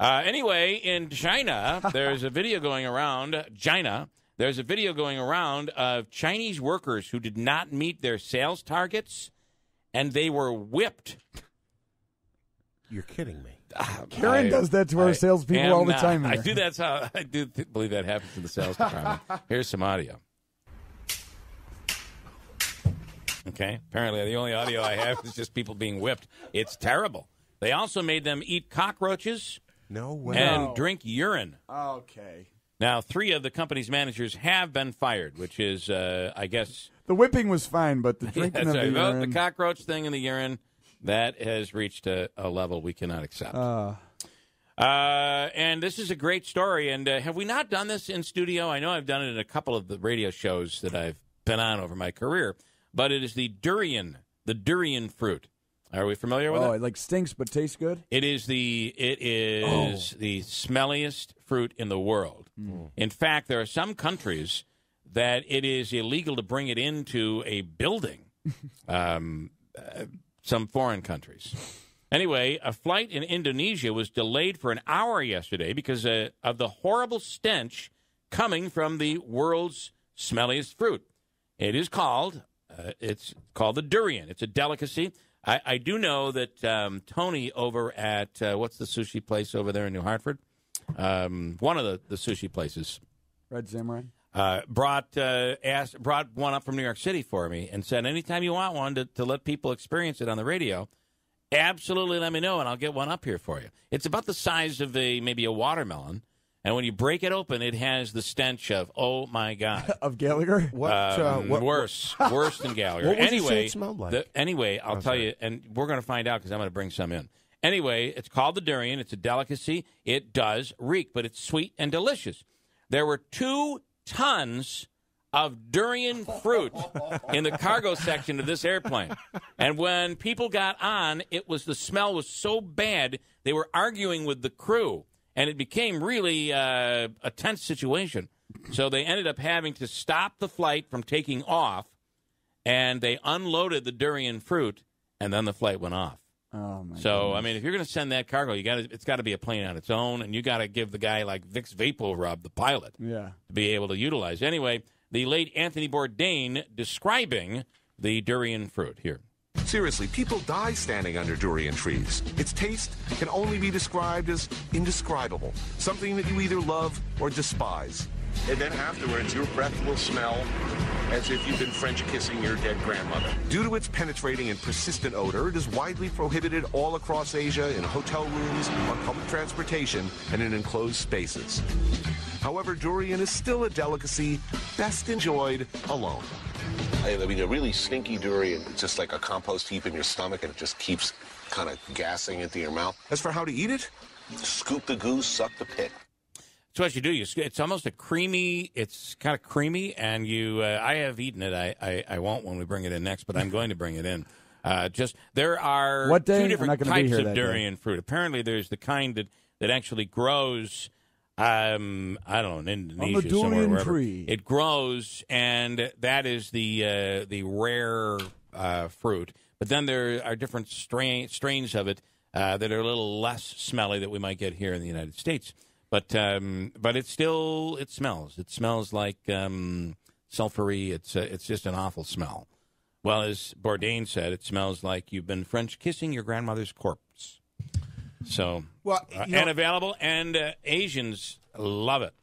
Anyway, in China, there's a video going around. There's a video going around of Chinese workers who did not meet their sales targets, and they were whipped. You're kidding me. Karen does that to our salespeople all the time. I do believe that happens in the sales department. Here's some audio. Okay. Apparently, the only audio I have is just people being whipped. It's terrible. They also made them eat cockroaches. No way. And drink urine. Okay. Now, 3 of the company's managers have been fired, which is, I guess... The whipping was fine, but the drinking of the urine... The cockroach thing in the urine, that has reached a level we cannot accept. And this is a great story. And have we not done this in studio? I know I've done it in a couple of the radio shows that I've been on over my career. But it is the durian fruit. Are we familiar with it? Oh, it like stinks but tastes good? It is the smelliest fruit in the world. Mm. In fact, there are some countries that it is illegal to bring it into a building. Some foreign countries. Anyway, a flight in Indonesia was delayed for an hour yesterday because of the horrible stench coming from the world's smelliest fruit. It is called... it's called the durian. It's a delicacy. I do know that Tony over at, what's the sushi place over there in New Hartford? One of the sushi places. Red Samurai? Brought one up from New York City for me and said, anytime you want one to let people experience it on the radio, absolutely let me know and I'll get one up here for you. It's about the size of maybe a watermelon. And when you break it open, it has the stench of, oh, my God. Of Gallagher? Worse than Gallagher. What would you say it smelled like? I'll tell you, and we're going to find out because I'm going to bring some in. Anyway, it's called the durian. It's a delicacy. It does reek, but it's sweet and delicious. There were 2 tons of durian fruit in the cargo section of this airplane. And when people got on, the smell was so bad, they were arguing with the crew. And it became really a tense situation. So they ended up having to stop the flight from taking off, and they unloaded the durian fruit, and then the flight went off. Oh, my So, goodness. I mean, if you're going to send that cargo, it's got to be a plane on its own, and you got to give the guy like Vicks VapoRub, the pilot, to be able to utilize. Anyway, the late Anthony Bourdain describing the durian fruit here. Seriously, people die standing under durian trees. Its taste can only be described as indescribable, something that you either love or despise. And then afterwards, your breath will smell as if you've been French kissing your dead grandmother. Due to its penetrating and persistent odor, it is widely prohibited all across Asia in hotel rooms, on public transportation, and in enclosed spaces. However, durian is still a delicacy best enjoyed alone. I mean, a really stinky durian, it's just like a compost heap in your stomach, and it just keeps kind of gassing into your mouth. As for how to eat it, scoop the goose, suck the pit. So what you do, it's almost it's kind of creamy, and I have eaten it. I won't when we bring it in next, but I'm going to bring it in. There are two different types of durian fruit. Apparently, there's the kind that actually grows, I don't know, in Indonesia, on the durian somewhere, wherever. tree. It grows, and that is the rare fruit. But then there are different strains of it that are a little less smelly that we might get here in the United States. But it smells. It smells like sulfury. It's just an awful smell. Well, as Bourdain said, it smells like you've been French kissing your grandmother's corpse. So, and available, and Asians love it.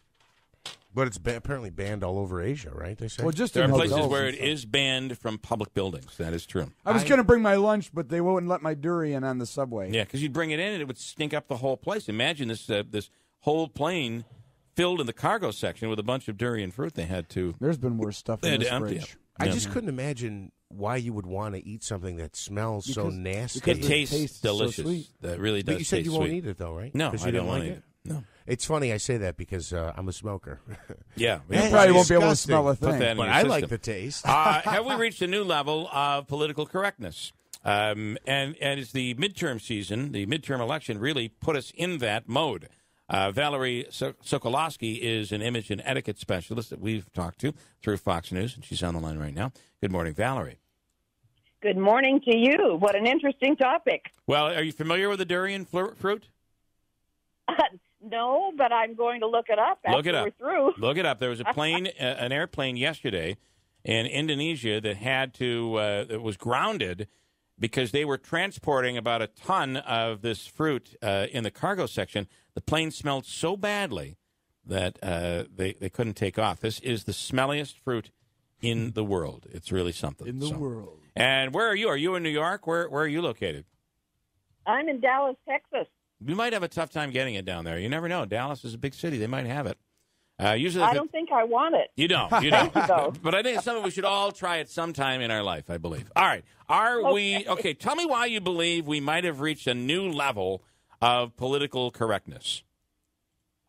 But it's apparently banned all over Asia, right? They say. Well, just there in are places hotels where it is banned from public buildings. That is true. I was going to bring my lunch, but they wouldn't let my durian on the subway. Yeah, because you'd bring it in and it would stink up the whole place. Imagine this whole plane filled in the cargo section with a bunch of durian fruit. They had to. There's been worse stuff in this empty fridge. I just couldn't imagine why you would want to eat something that smells so nasty. It tastes delicious. So sweet. That really does. But you said you won't sweet. eat it though, right? No, you I don't want to eat it. No. It's funny I say that because I'm a smoker. Yeah, you probably won't be able to smell a thing. But I like the taste. Have we reached a new level of political correctness? And as the midterm season, the midterm election really put us in that mode. Valerie Sokolowski is an image and etiquette specialist that we've talked to through Fox News, and she's on the line right now. Good morning, Valerie. Good morning to you. What an interesting topic. Well, are you familiar with the durian fruit? No, but I'm going to look it up after we're through. Look it up. There was a plane, an airplane yesterday in Indonesia that that was grounded because they were transporting about a ton of this fruit in the cargo section. The plane smelled so badly that they couldn't take off. This is the smelliest fruit in the world. It's really something. In the world. And where are you? Are you in New York? Where are you located? I'm in Dallas, Texas. You might have a tough time getting it down there. You never know. Dallas is a big city. They might have it. Usually, I don't think I want it. You don't. You don't. But I think it's something we should all try at some time in our life, I believe. All right. Okay, tell me why you believe we might have reached a new level of political correctness.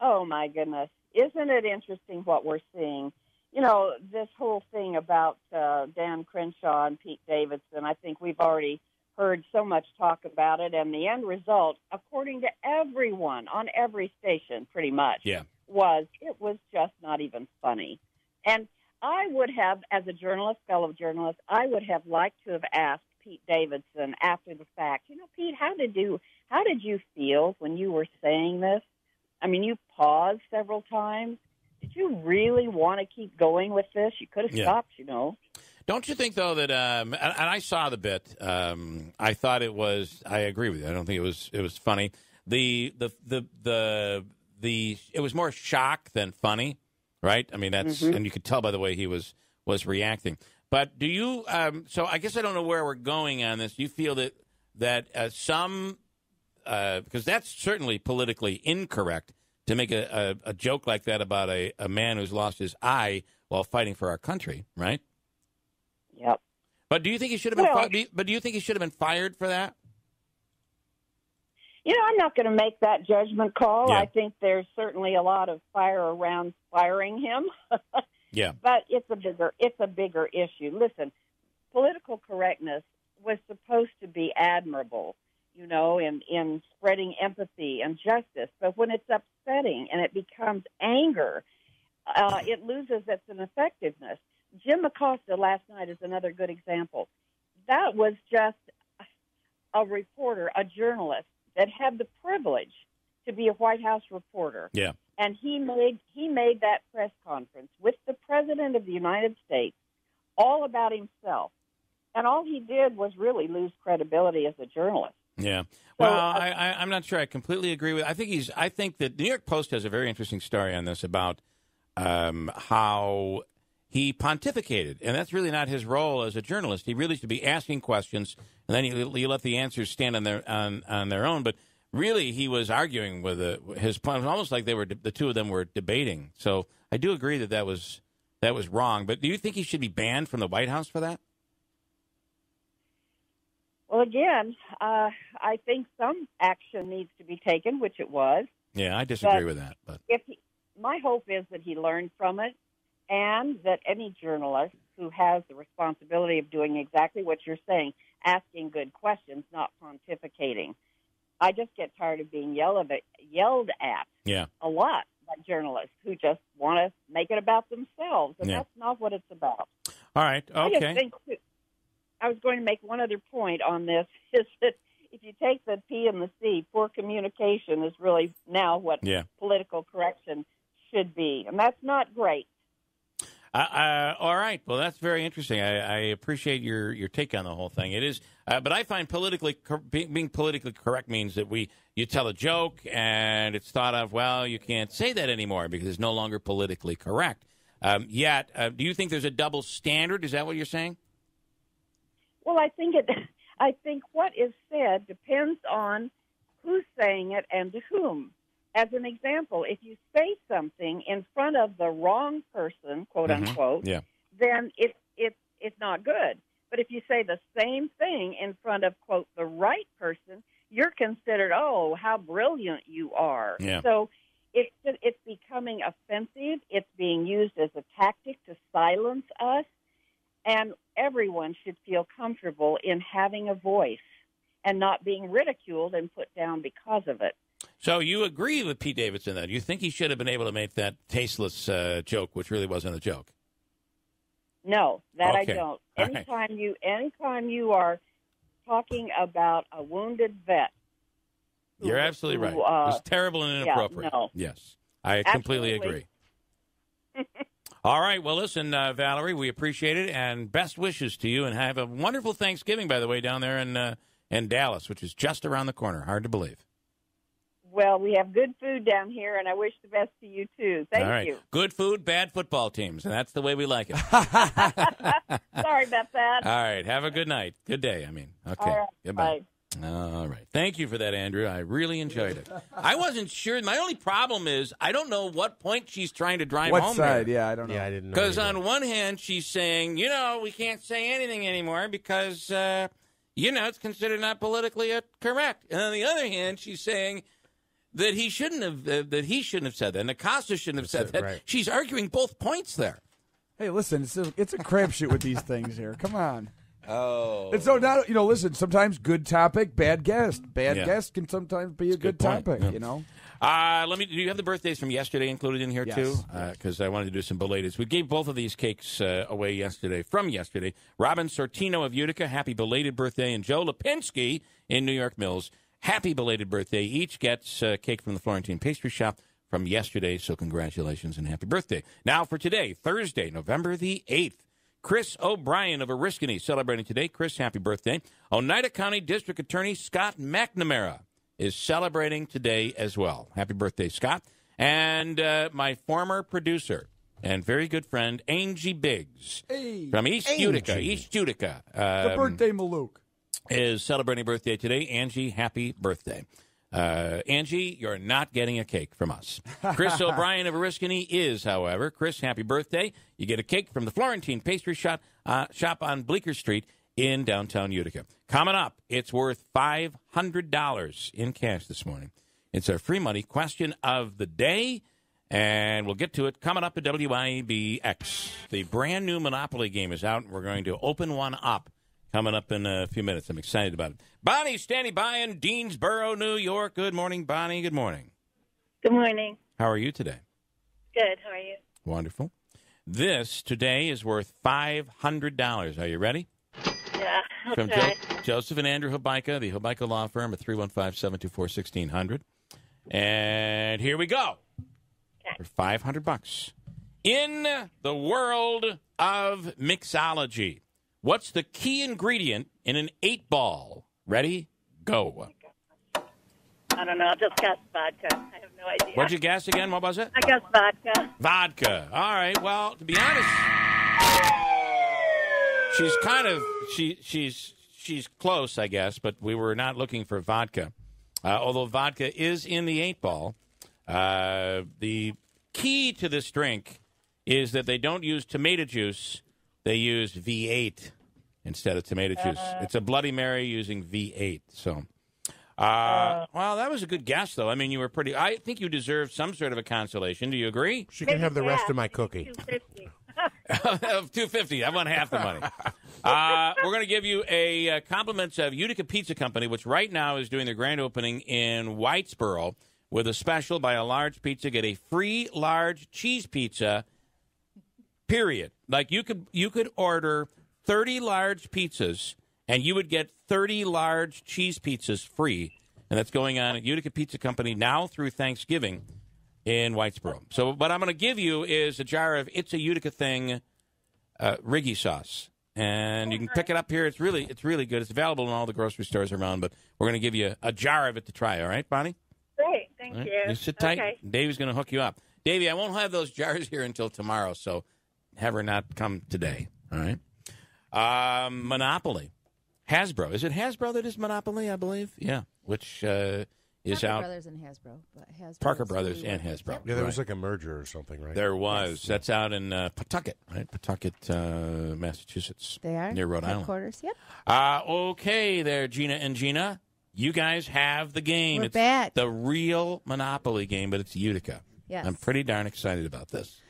Oh, my goodness. Isn't it interesting what we're seeing? You know, this whole thing about Dan Crenshaw and Pete Davidson, I think we've already heard so much talk about it, and the end result, according to everyone on every station pretty much, was just not even funny. And I would have, as a journalist, fellow journalist, I would have liked to have asked Pete Davidson after the fact, Pete, how did you feel when you were saying this? I mean, you paused several times. Did you really want to keep going with this? You could have stopped, Don't you think, though, that and I saw the bit. I thought it was. I agree with you. I don't think it was funny. It was more shock than funny, right? I mean, that's and you could tell by the way he was reacting. But do you? So I guess I don't know where we're going on this. You feel that some because that's certainly politically incorrect to make a joke like that about a man who's lost his eye while fighting for our country, right? Yep. But do you think he should have been? But do you think he should have been fired for that? I'm not going to make that judgment call. Yeah. I think there's certainly a lot of fire around firing him. Yeah. But it's a bigger issue. Listen, political correctness was supposed to be admirable, in spreading empathy and justice. But when it's upsetting and it becomes anger, it loses its effectiveness. Jim Acosta last night is another good example. That was just a reporter, a journalist that had the privilege to be a White House reporter. Yeah. And he made that press conference with the President of the United States all about himself. And all he did was really lose credibility as a journalist. Yeah. Well, I'm not sure I completely agree with. I think that the New York Post has a very interesting story on this about how he pontificated, and that's really not his role as a journalist. He really should be asking questions, and then you let the answers stand on their own. But really, he was arguing with his point. It was almost like the two of them were debating. So I do agree that was wrong. But do you think he should be banned from the White House for that? Well, again, I think some action needs to be taken, which it was. Yeah, I disagree with that. But my hope is that he learned from it, and that any journalist who has the responsibility of doing exactly what you're saying, asking good questions, not pontificating. I just get tired of being yelled at a lot by journalists who just want to make it about themselves, and that's not what it's about. All right, okay. I just think I was going to make one other point on this, is that if you take the P and the C, poor communication is really now what political correction should be, and that's not great. All right. Well, that's very interesting. I appreciate your take on the whole thing. It is, but I find being politically correct means that you tell a joke and it's thought of, well, you can't say that anymore because it's no longer politically correct. Yet, do you think there's a double standard? Is that what you're saying? Well, I think what is said depends on who's saying it and to whom. As an example, if you say something in front of the wrong person, quote unquote, then it's not good. But if you say the same thing in front of, quote, the right person, you're considered, oh, how brilliant you are. Yeah. So it's becoming offensive. It's being used as a tactic to silence us. And everyone should feel comfortable in having a voice and not being ridiculed and put down because of it. So you agree with Pete Davidson, then? You think he should have been able to make that tasteless joke, which really wasn't a joke? No, that okay. I don't. All Anytime you are talking about a wounded vet, you're absolutely right. It was terrible and inappropriate. No. Yes, I completely agree. All right. Well, listen, Valerie, we appreciate it, and best wishes to you, and have a wonderful Thanksgiving, by the way, down there in Dallas, which is just around the corner. Hard to believe. Well, we have good food down here, and I wish the best to you, too. Thank you. Good food, bad football teams, and that's the way we like it. Sorry about that. All right. Have a good night. Good day, I mean. Okay. All right. Goodbye. Bye. All right. Thank you for that, Andrew. I really enjoyed it. I wasn't sure. My only problem is I don't know what point she's trying to drive what home side? there. Yeah, I don't know. Yeah, I didn't know. Because on one hand, she's saying, we can't say anything anymore because, it's considered not politically correct. And on the other hand, she's saying that he shouldn't have said that, and Acosta shouldn't have said that. Right. She's arguing both points there. Hey, listen, it's a crapshoot with these things here. Come on. Oh. It's so not, listen, sometimes good topic, bad guest. Bad guest can sometimes be a good topic, yeah. Do Do you have the birthdays from yesterday included in here, too? Because I wanted to do some belateds. We gave both of these cakes away yesterday. Robin Sortino of Utica, happy belated birthday. And Joe Lipinski in New York Mills, happy belated birthday. Each gets cake from the Florentine Pastry Shop from yesterday, so congratulations and happy birthday. Now for today, Thursday, November the 8th. Chris O'Brien of Oriskany celebrating today. Chris, happy birthday. Oneida County District Attorney Scott McNamara is celebrating today as well. Happy birthday, Scott. And my former producer and very good friend, Angie Biggs from East Utica. The birthday Malouk. Is celebrating birthday today. Angie, happy birthday. Angie, you're not getting a cake from us. Chris O'Brien of Oriskany is, however. Chris, happy birthday. You get a cake from the Florentine Pastry Shop on Bleecker Street in downtown Utica. Coming up, it's worth $500 in cash this morning. It's our free money question of the day, and we'll get to it coming up at WIBX. The brand new Monopoly game is out, and we're going to open one up coming up in a few minutes. I'm excited about it. Bonnie's standing by in Deansboro, New York. Good morning, Bonnie. Good morning. Good morning. How are you today? Good. How are you? Wonderful. This today is worth $500. Are you ready? Yeah. From Okay. Joseph and Andrew Hubaika, the Hubaika Law Firm at 315-724-1600. And here we go. Okay. For $500. In the world of mixology, what's the key ingredient in an 8-ball? Ready? Go. I don't know. I'll just guess vodka. I have no idea. What'd you guess again? What was it? I guess vodka. Vodka. All right. Well, to be honest, she's kind of she's close, I guess, but we were not looking for vodka. Although vodka is in the 8-ball, the key to this drink is that they don't use tomato juice; they use V8 instead of tomato juice. It's a Bloody Mary using V8. So, well, that was a good guess, though. I mean, you were pretty. I think you deserve some sort of a consolation. Do you agree? She can have the rest of my cookie. $250. I want half the money. We're going to give you a compliments of Utica Pizza Company, which right now is doing their grand opening in Whitesboro with a special: buy a large pizza, get a free large cheese pizza. Period. Like you could order 30 large pizzas, and you would get 30 large cheese pizzas free. And that's going on at Utica Pizza Company now through Thanksgiving in Whitesboro. So what I'm going to give you is a jar of It's a Utica Thing Riggy sauce. And you can pick it up here. It's really good. It's available in all the grocery stores around, but we're going to give you a jar of it to try. All right, Bonnie? Great. Thank you. You sit tight. Okay. Davy's going to hook you up. Davy, I won't have those jars here until tomorrow, so have her not come today. All right? Monopoly. Hasbro. Is it Hasbro that is Monopoly, I believe? Yeah. Which is Parker out. Brothers and Hasbro. But Hasbro Parker Brothers and Hasbro. Yeah, there was like a merger or something, right? There was. Yes. That's out in Pawtucket, right? Pawtucket, Massachusetts. They are? Near Rhode Island. Headquarters, yep. Okay there, Gina and Gina. You guys have the game. We're back. The real Monopoly game, but it's Utica. Yes. I'm pretty darn excited about this.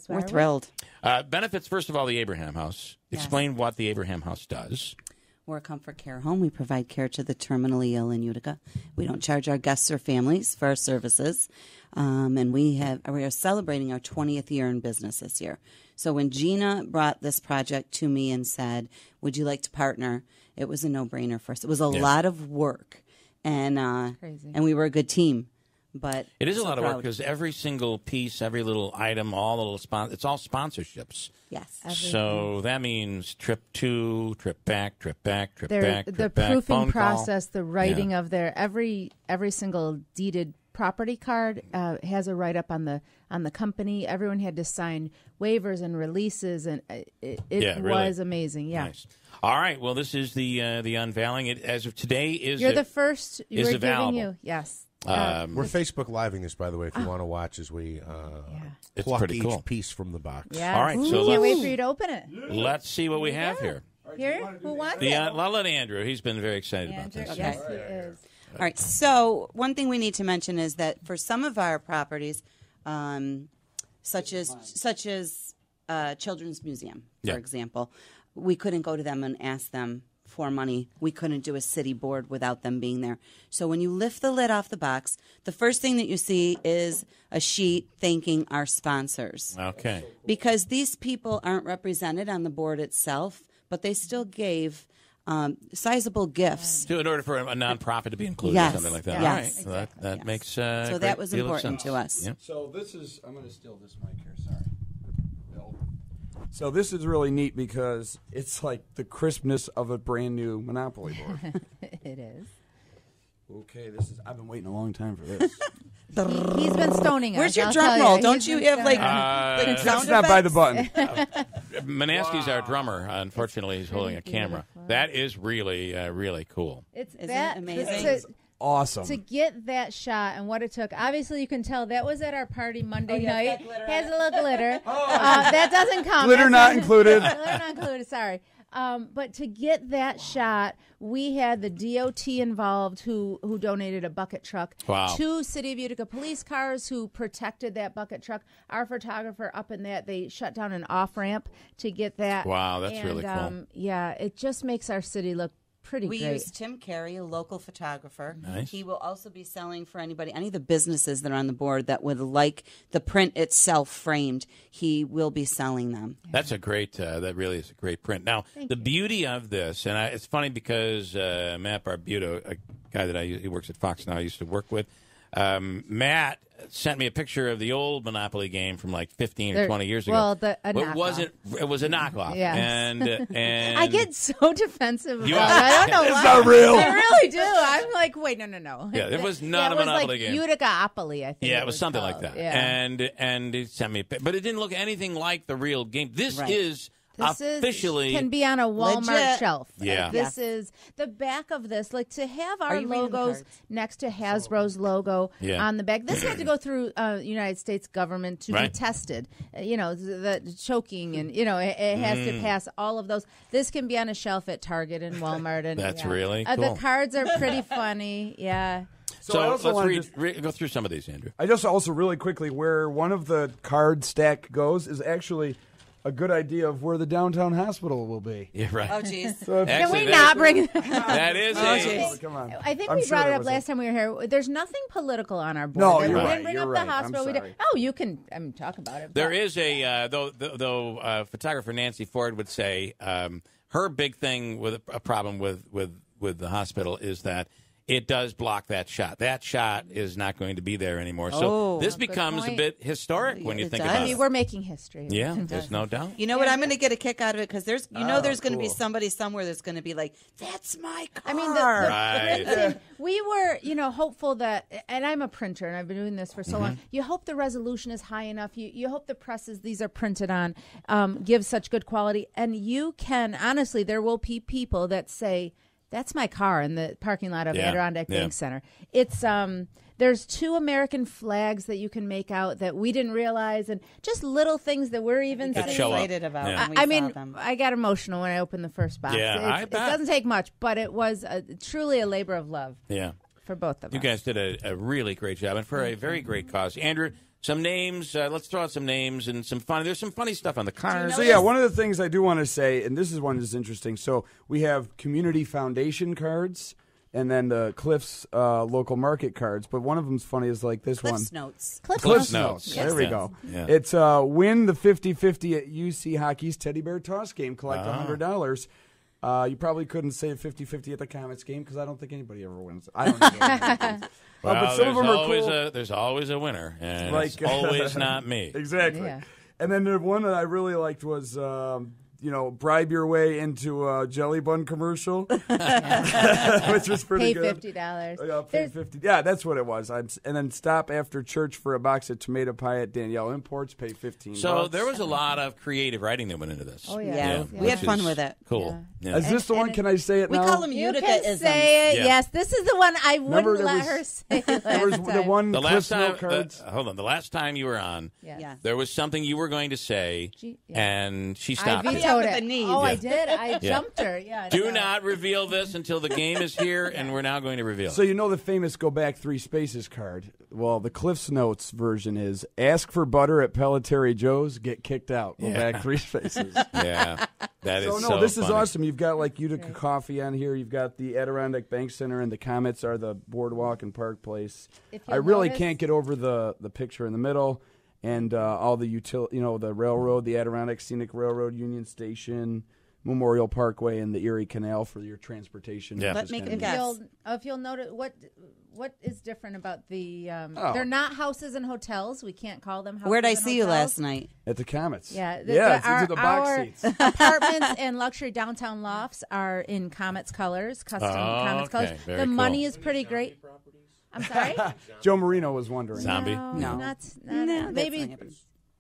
We're thrilled. Benefits, first of all, the Abraham House. Explain what the Abraham House does. We're a comfort care home. We provide care to the terminally ill in Utica. We don't charge our guests or families for our services. And we are celebrating our 20th year in business this year. So when Gina brought this project to me and said, would you like to partner? It was a no-brainer for us. It was a lot of work. And we were a good team. But it is a lot of work because every single piece, every little item, all the little it's all sponsorships. Yes. So that means trip to, trip back, trip back, trip back, trip the back, proofing phone process, call. the writing of their every single deeded property card has a write up on the company. Everyone had to sign waivers and releases, and it was amazing. Yeah. Nice. All right. Well, this is the unveiling. It as of today is you're the first. We're available. giving you yes. We're Facebook Living this, by the way, if you want to watch as we it's pluck pretty each cool. piece from the box. Yeah. All right, so can't wait for you to open it. Let's see what we have here. Here, who wants it? I'll let Andrew. He's been very excited about this. Yes, he is. All right. So one thing we need to mention is that for some of our properties, such as Children's Museum, for example, we couldn't go to them and ask them for money. We couldn't do a city board without them being there. So when you lift the lid off the box, the first thing that you see is a sheet thanking our sponsors. Okay. Because these people aren't represented on the board itself, but they still gave sizable gifts. In order for a nonprofit to be included yes. or something like that. Yes. All right. So that makes so that was important to us. Yep. So this is, I'm going to steal this mic here, sorry. So this is really neat because it's like the crispness of a brand new Monopoly board. It is. Okay, I've been waiting a long time for this. He's been stoning us. Where's your I'll drum tell roll? you. Don't you have like sound not by the button. Manaski's our drummer. Unfortunately, he's holding a camera. That is really, really cool. Isn't it amazing? Awesome. To get that shot and what it took. Obviously, you can tell that was at our party Monday night. Has a little glitter. That doesn't count. Glitter not included. Glitter not included. Sorry. But to get that shot, we had the DOT involved who donated a bucket truck. Wow. 2 City of Utica police cars who protected that bucket truck. Our photographer up in that, they shut down an off-ramp to get that. Wow, that's really cool. Yeah, it just makes our city look pretty we great. used Tim Carey, a local photographer. Nice. He will also be selling for any of the businesses that are on the board that would like the print itself framed. He will be selling them. That's a great, that really is a great print. Now, the beauty of this, and it's funny because Matt Barbuto, a guy that he works at Fox now, I used to work with, Matt sent me a picture of the old Monopoly game from like 15 or 20 years ago. Well, it wasn't. It was a knockoff. Yes. And I get so defensive You about are. it. I don't know why. It's not real. I really do. I'm like, wait, no. Yeah, it was not a Monopoly game. Utica.youtube, I think. Yeah, it was something called. like that. Yeah. And he sent me a picture. But it didn't look anything like the real game. This is officially can be on a Walmart legit. shelf. Yeah. This is the back of this. Like to have our you reading the logos cards? next to Hasbro's logo on the back. This had to go through United States government to be tested. The choking and it has to pass all of those. This can be on a shelf at Target and Walmart. And That's really cool. The cards are pretty funny. Yeah. So let's go through some of these, Andrew. I just also really quickly where one of the card stack goes is actually a good idea of where the downtown hospital will be. Yeah, right. Oh, jeez. So Can we not bring that is come on. I think I'm we sure brought it there up was last time we were here. There's nothing political on our board. No, we you're didn't right. bring You're up right. the hospital. I'm We didn't. sorry. Oh, you can talk about it. There is a though photographer Nancy Ford would say her big thing with a problem with the hospital is that it does block that shot. That shot is not going to be there anymore. So this becomes a bit historic when you think about it. We're making history. Yeah, there's no doubt. You know what? I'm going to get a kick out of it because there's going to be somebody somewhere that's going to be like, "That's my car." I mean, Right. we were, hopeful that, and I'm a printer, and I've been doing this for so long. You hope the resolution is high enough. You hope the presses these are printed on give such good quality, and you can honestly, there will be people that say, "That's my car" in the parking lot of Adirondack Bank Center. It's there's 2 American flags that you can make out that we didn't realize, and just little things that we're even excited about. Yeah. When we saw them. I got emotional when I opened the first box. Yeah, it doesn't take much, but it was truly a labor of love. Yeah, for both of us. You guys did a really great job, and for a very great cause. Andrew, some names. Let's throw out some names and some fun. There's some funny stuff on the cards. So one of the things I do want to say, and this is one that's interesting. So we have community foundation cards, and then the Cliffs local market cards. But one of them's funny is like this Cliffs one. Notes. Cliffs Notes. Yes. There we go. Yeah. It's win the 50-50 at UC Hockey's Teddy Bear Toss game. Collect $100. You probably couldn't say 50-50 at the Comets game because I don't think anybody ever wins. I don't know. Well, but some of them are cool. There's always a winner, and it's always not me. Exactly. Yeah. And then the one that I really liked was, bribe your way into a jelly bun commercial, which was pretty good. Pay $50. Pay $50. Yeah, that's what it was. And then stop after church for a box of tomato pie at Danielle Imports. Pay $15. So there was a lot of creative writing that went into this. Oh yeah. We had fun with it. Cool. Yeah. Is this the one? Can I say it We now? call them You Utica can isms. say it. Yeah. Yes, this is the one I Remember wouldn't there let her was- say There was last the time. one The last Cliffs Note time, cards. hold on. The last time you were on, Yeah. there was something you were going to say, and she stopped I you. vetoed With it. the knees. Oh, I Yeah. did. I jumped her. Yeah. Do not reveal this until the game is here, and we're now going to reveal. So you know the famous go back 3 spaces card. Well, the Cliffs Notes version is ask for butter at Pelletary Joe's, get kicked out. Go back 3 spaces. Yeah, that is So this is funny. awesome. You've got like Utica Coffee on here. You've got the Adirondack Bank Center, and the Comets are the Boardwalk and Park Place. If I you'll really notice- can't get over the picture in the middle, and all the the railroad, the Adirondack Scenic Railroad, Union Station, Memorial Parkway, and the Erie Canal for your transportation. Yeah. Let me Kind of guess. If you'll notice what is different about the Oh. they're not houses and hotels. We can't call them houses. Where'd I and see you hotels. last night? At the Comets. Yeah, These are the box our seats. apartments and luxury downtown lofts are in Comets colors, custom Comets colors. very The cool. money is pretty great. I'm sorry. Joe Marino was wondering. Zombie. No, not that's maybe not happening.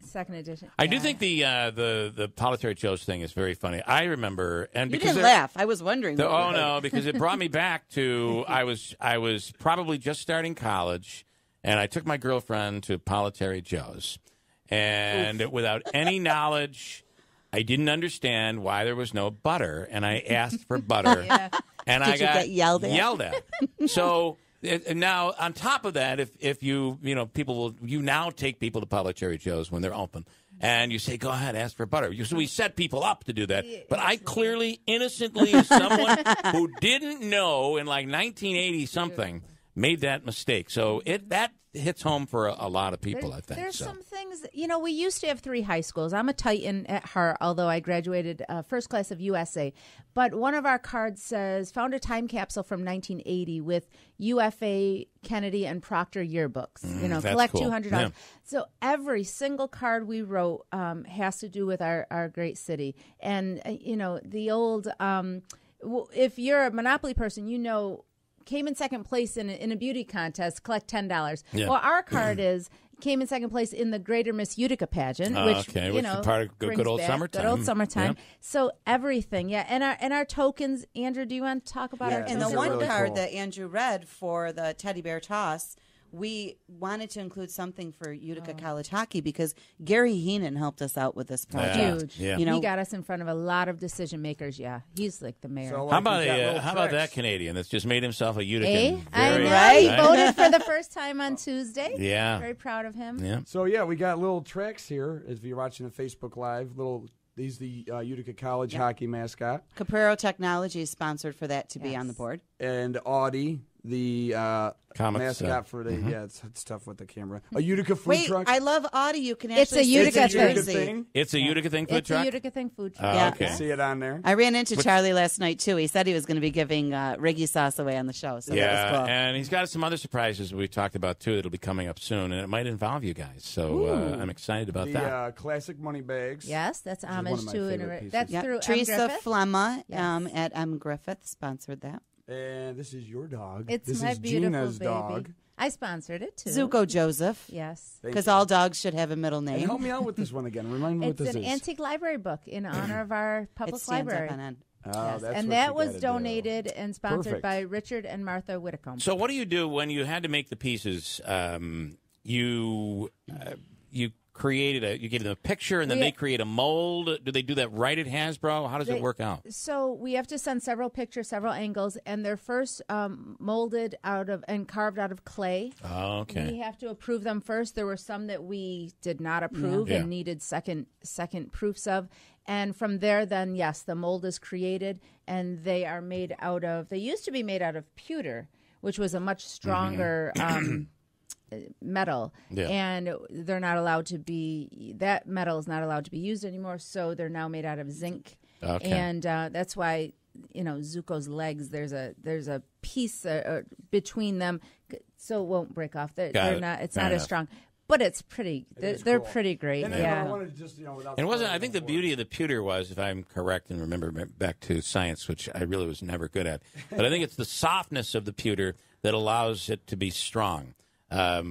second edition. I do think the Pelletary Joe's thing is very funny. I remember, and You because didn't laugh. I was wondering. what you oh were no, because it brought me back to I was probably just starting college, and I took my girlfriend to Pelletary Joe's, and without any knowledge, I didn't understand why there was no butter, and I asked for butter, and I Did you got get yelled at? Yelled at. So. And now, on top of that, if you now take people to Pelletary Joe's when they're open, and you say, go ahead, ask for butter. So we set people up to do that. But I clearly, innocently, as someone who didn't know in like 1980 something, made that mistake. So that hits home for a lot of people, I think. There's some things, we used to have 3 high schools. I'm a Titan at heart, although I graduated first class of USA. But one of our cards says, found a time capsule from 1980 with UFA, Kennedy, and Proctor yearbooks. Collect cool. $200. Yeah. So every single card we wrote has to do with our great city. And, the old, if you're a Monopoly person, came in second place in a beauty contest, collect $10. Yeah. Well, our card came in second place in the Greater Miss Utica pageant, which which is part of good old summertime. Good old summertime. Yeah. So everything, and our tokens. Andrew, do you want to talk about our? And the tokens? one really card cool. that Andrew read for the teddy bear toss, we wanted to include something for Utica College hockey because Gary Heenan helped us out with this project. Huge. Yeah. He got us in front of a lot of decision makers. Yeah, he's like the mayor. So, How like, about that Canadian that's just made himself a Utican? Eh? I Very- know. He voted for the first time on Tuesday. Yeah. Very proud of him. Yeah. So we got little tricks here. If you're watching the Facebook Live, these the Utica College hockey mascot, Caprero Technology sponsored for that to be on the board. and Audie, the Comics, mascot for the it's tough with the camera. A Utica food Wait, truck. I love Audie. You can It's actually a see Utica the thing. jersey. It's a Utica thing food It's truck? a Utica thing food truck. Yeah. Okay. See it on there. I ran into Charlie last night too. He said he was going to be giving Riggy sauce away on the show. So that was cool. And he's got some other surprises we talked about too that'll be coming up soon, and it might involve you guys. So I'm excited about that. Classic money bags. Yes, that's Which is one homage of my to favorite pieces. that's Yep. through Teresa M. Griffith. Flemma Yes. at M. Griffith sponsored that. And this is your dog. It's this my is beautiful Gina's baby. dog. I sponsored it too. Zuko Joseph. Yes. Because all dogs should have a middle And name. help me out with this one again. Remind me It's what this an is. antique library book in honor of our public It stands library. up on end. Oh, Yes. that's And what that you was gotta do. donated and sponsored Perfect. by Richard and Martha Whitcomb. So what do you do when you had to make the pieces? You gave them a picture, and then they create a mold. Do they do that right at Hasbro? How does it work out? So we have to send several pictures, several angles, and they're first molded out of and carved out of clay. Oh, okay. We have to approve them first. There were some that we did not approve Yeah. and needed second proofs of. And from there, then, yes, the mold is created, and they are made out of, they used to be made out of pewter, which was a much stronger metal. Yeah. And they're not allowed to be, that metal is not allowed to be used anymore, so they're now made out of zinc. Okay. And that's why, Zuko's legs, there's a piece between them, so it won't break off. It's Fair not as enough. strong. But it's pretty. They're pretty great. And Yeah. I wanted to just, without And wasn't I think the beauty of the pewter was, if I'm correct and remember back to science, which I really was never good at, but I think it's the softness of the pewter that allows it to be strong,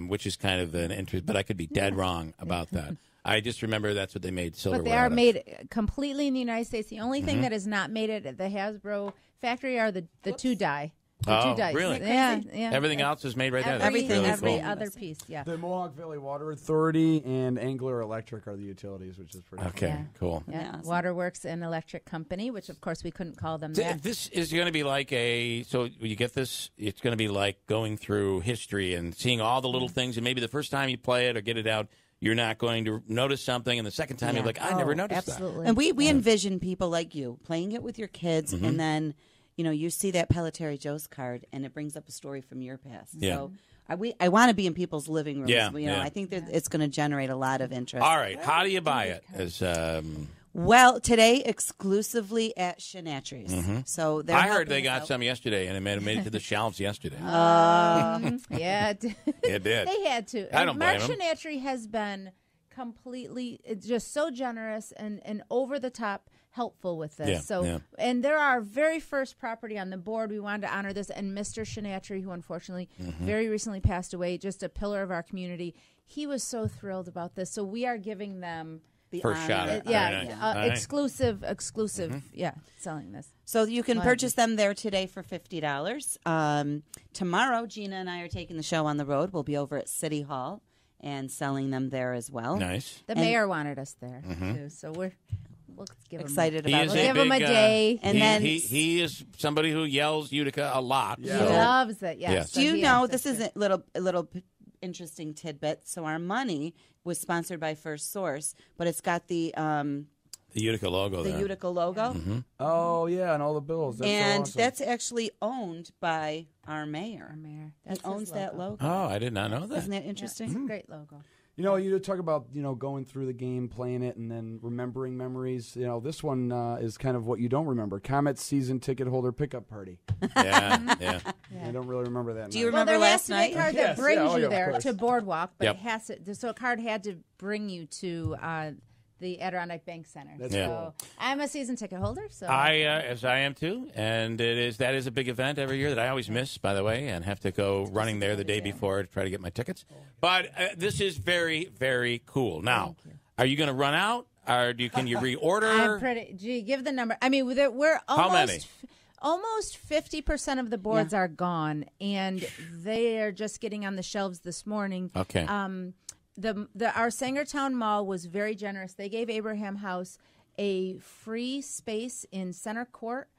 which is kind of an interest. But I could be dead wrong about that. I just remember that's what they made silverware. But they are out of. made completely in the United States. The only thing that is not made at the Hasbro factory are the two die. The Oh, two dice. really? Yeah. Everything else is made right there. That's Everything, really every cool. other piece. Yeah. The Mohawk Valley Water Authority and Angler Electric are the utilities, which is pretty Okay, cool. Yeah. Waterworks and Electric Company, which of course we couldn't call them So that. this is going to be like so when you get this, it's going to be like going through history and seeing all the little things, and maybe the first time you play it or get it out, you're not going to notice something, and the second time you're like, I never noticed absolutely. And we envision people like you playing it with your kids, and then you see that Pelletary Joe's card, and it brings up a story from your past. Yeah. So I want to be in people's living rooms. Yeah, I think that it's going to generate a lot of interest. All right, how do you buy it? Well, today exclusively at Shenatries. So they're I heard helping they us got out. some yesterday, and it made it to the shelves yesterday. Yeah, it did. It did. They had to. I don't Mark blame 'em. Shenatry has been completely just so generous and over the top helpful with this. And they're our very first property on the board. We wanted to honor this, and Mr. Shenatry, who unfortunately very recently passed away, just a pillar of our community, he was so thrilled about this. So we are giving them The First honor. shot at it. Very nice. All right. exclusive, selling this. So you can Go ahead. purchase them there today for $50. Tomorrow, Gina and I are taking the show on the road. We'll be over at City Hall and selling them there as well. Nice. The mayor wanted us there too, so we'll give Excited him, about we'll it. give him a day. And then he is somebody who yells Utica a lot. He so- loves it. Yes. Do you know this is a little interesting tidbit? So our money was sponsored by First Source, but it's got the The Utica logo there. The Utica logo. Mm-hmm. Oh, yeah, and all the bills. That's and so awesome. that's actually owned by our mayor. That's he owns that logo. Oh, I did not know that. Isn't that interesting? It's a great logo. You know, you talk about, going through the game, playing it, and then remembering memories. This one is kind of what you don't remember. Comet season ticket holder pickup party. Yeah. I don't really remember that. Do you remember last night? There has to be a card that brings you there course. to Boardwalk, but Yep. it has to. So a card had to bring you to the Adirondack Bank Center. That's so I'm a season ticket holder. So As I am too, and that is a big event every year that I always miss, by the way, and have to go running there the day before to try to get my tickets. But this is very, very cool. Now, are you going to run out, or can you reorder? I'm pretty. Gee, give the number. I mean, we're almost. How many? Almost 50% of the boards are gone, and they are just getting on the shelves this morning. Okay. Our Sangertown Mall was very generous. They gave Abraham House a free space in Center Court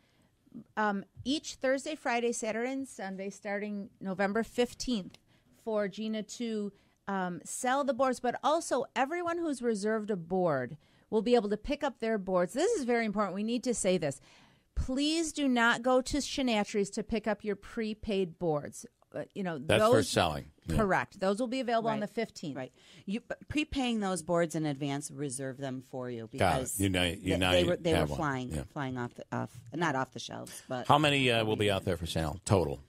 each Thursday, Friday, Saturday, and Sunday, starting November 15th, for Gina to sell the boards. But also, everyone who's reserved a board will be able to pick up their boards. This is very important. We need to say this. Please do not go to Shenatries to pick up your prepaid boards. That's those, for selling. Yeah. Correct. Those will be available on the 15th. Right. Prepaying those boards in advance reserve them for you because they were flying off not off the shelves, but how many will be out there for sale total?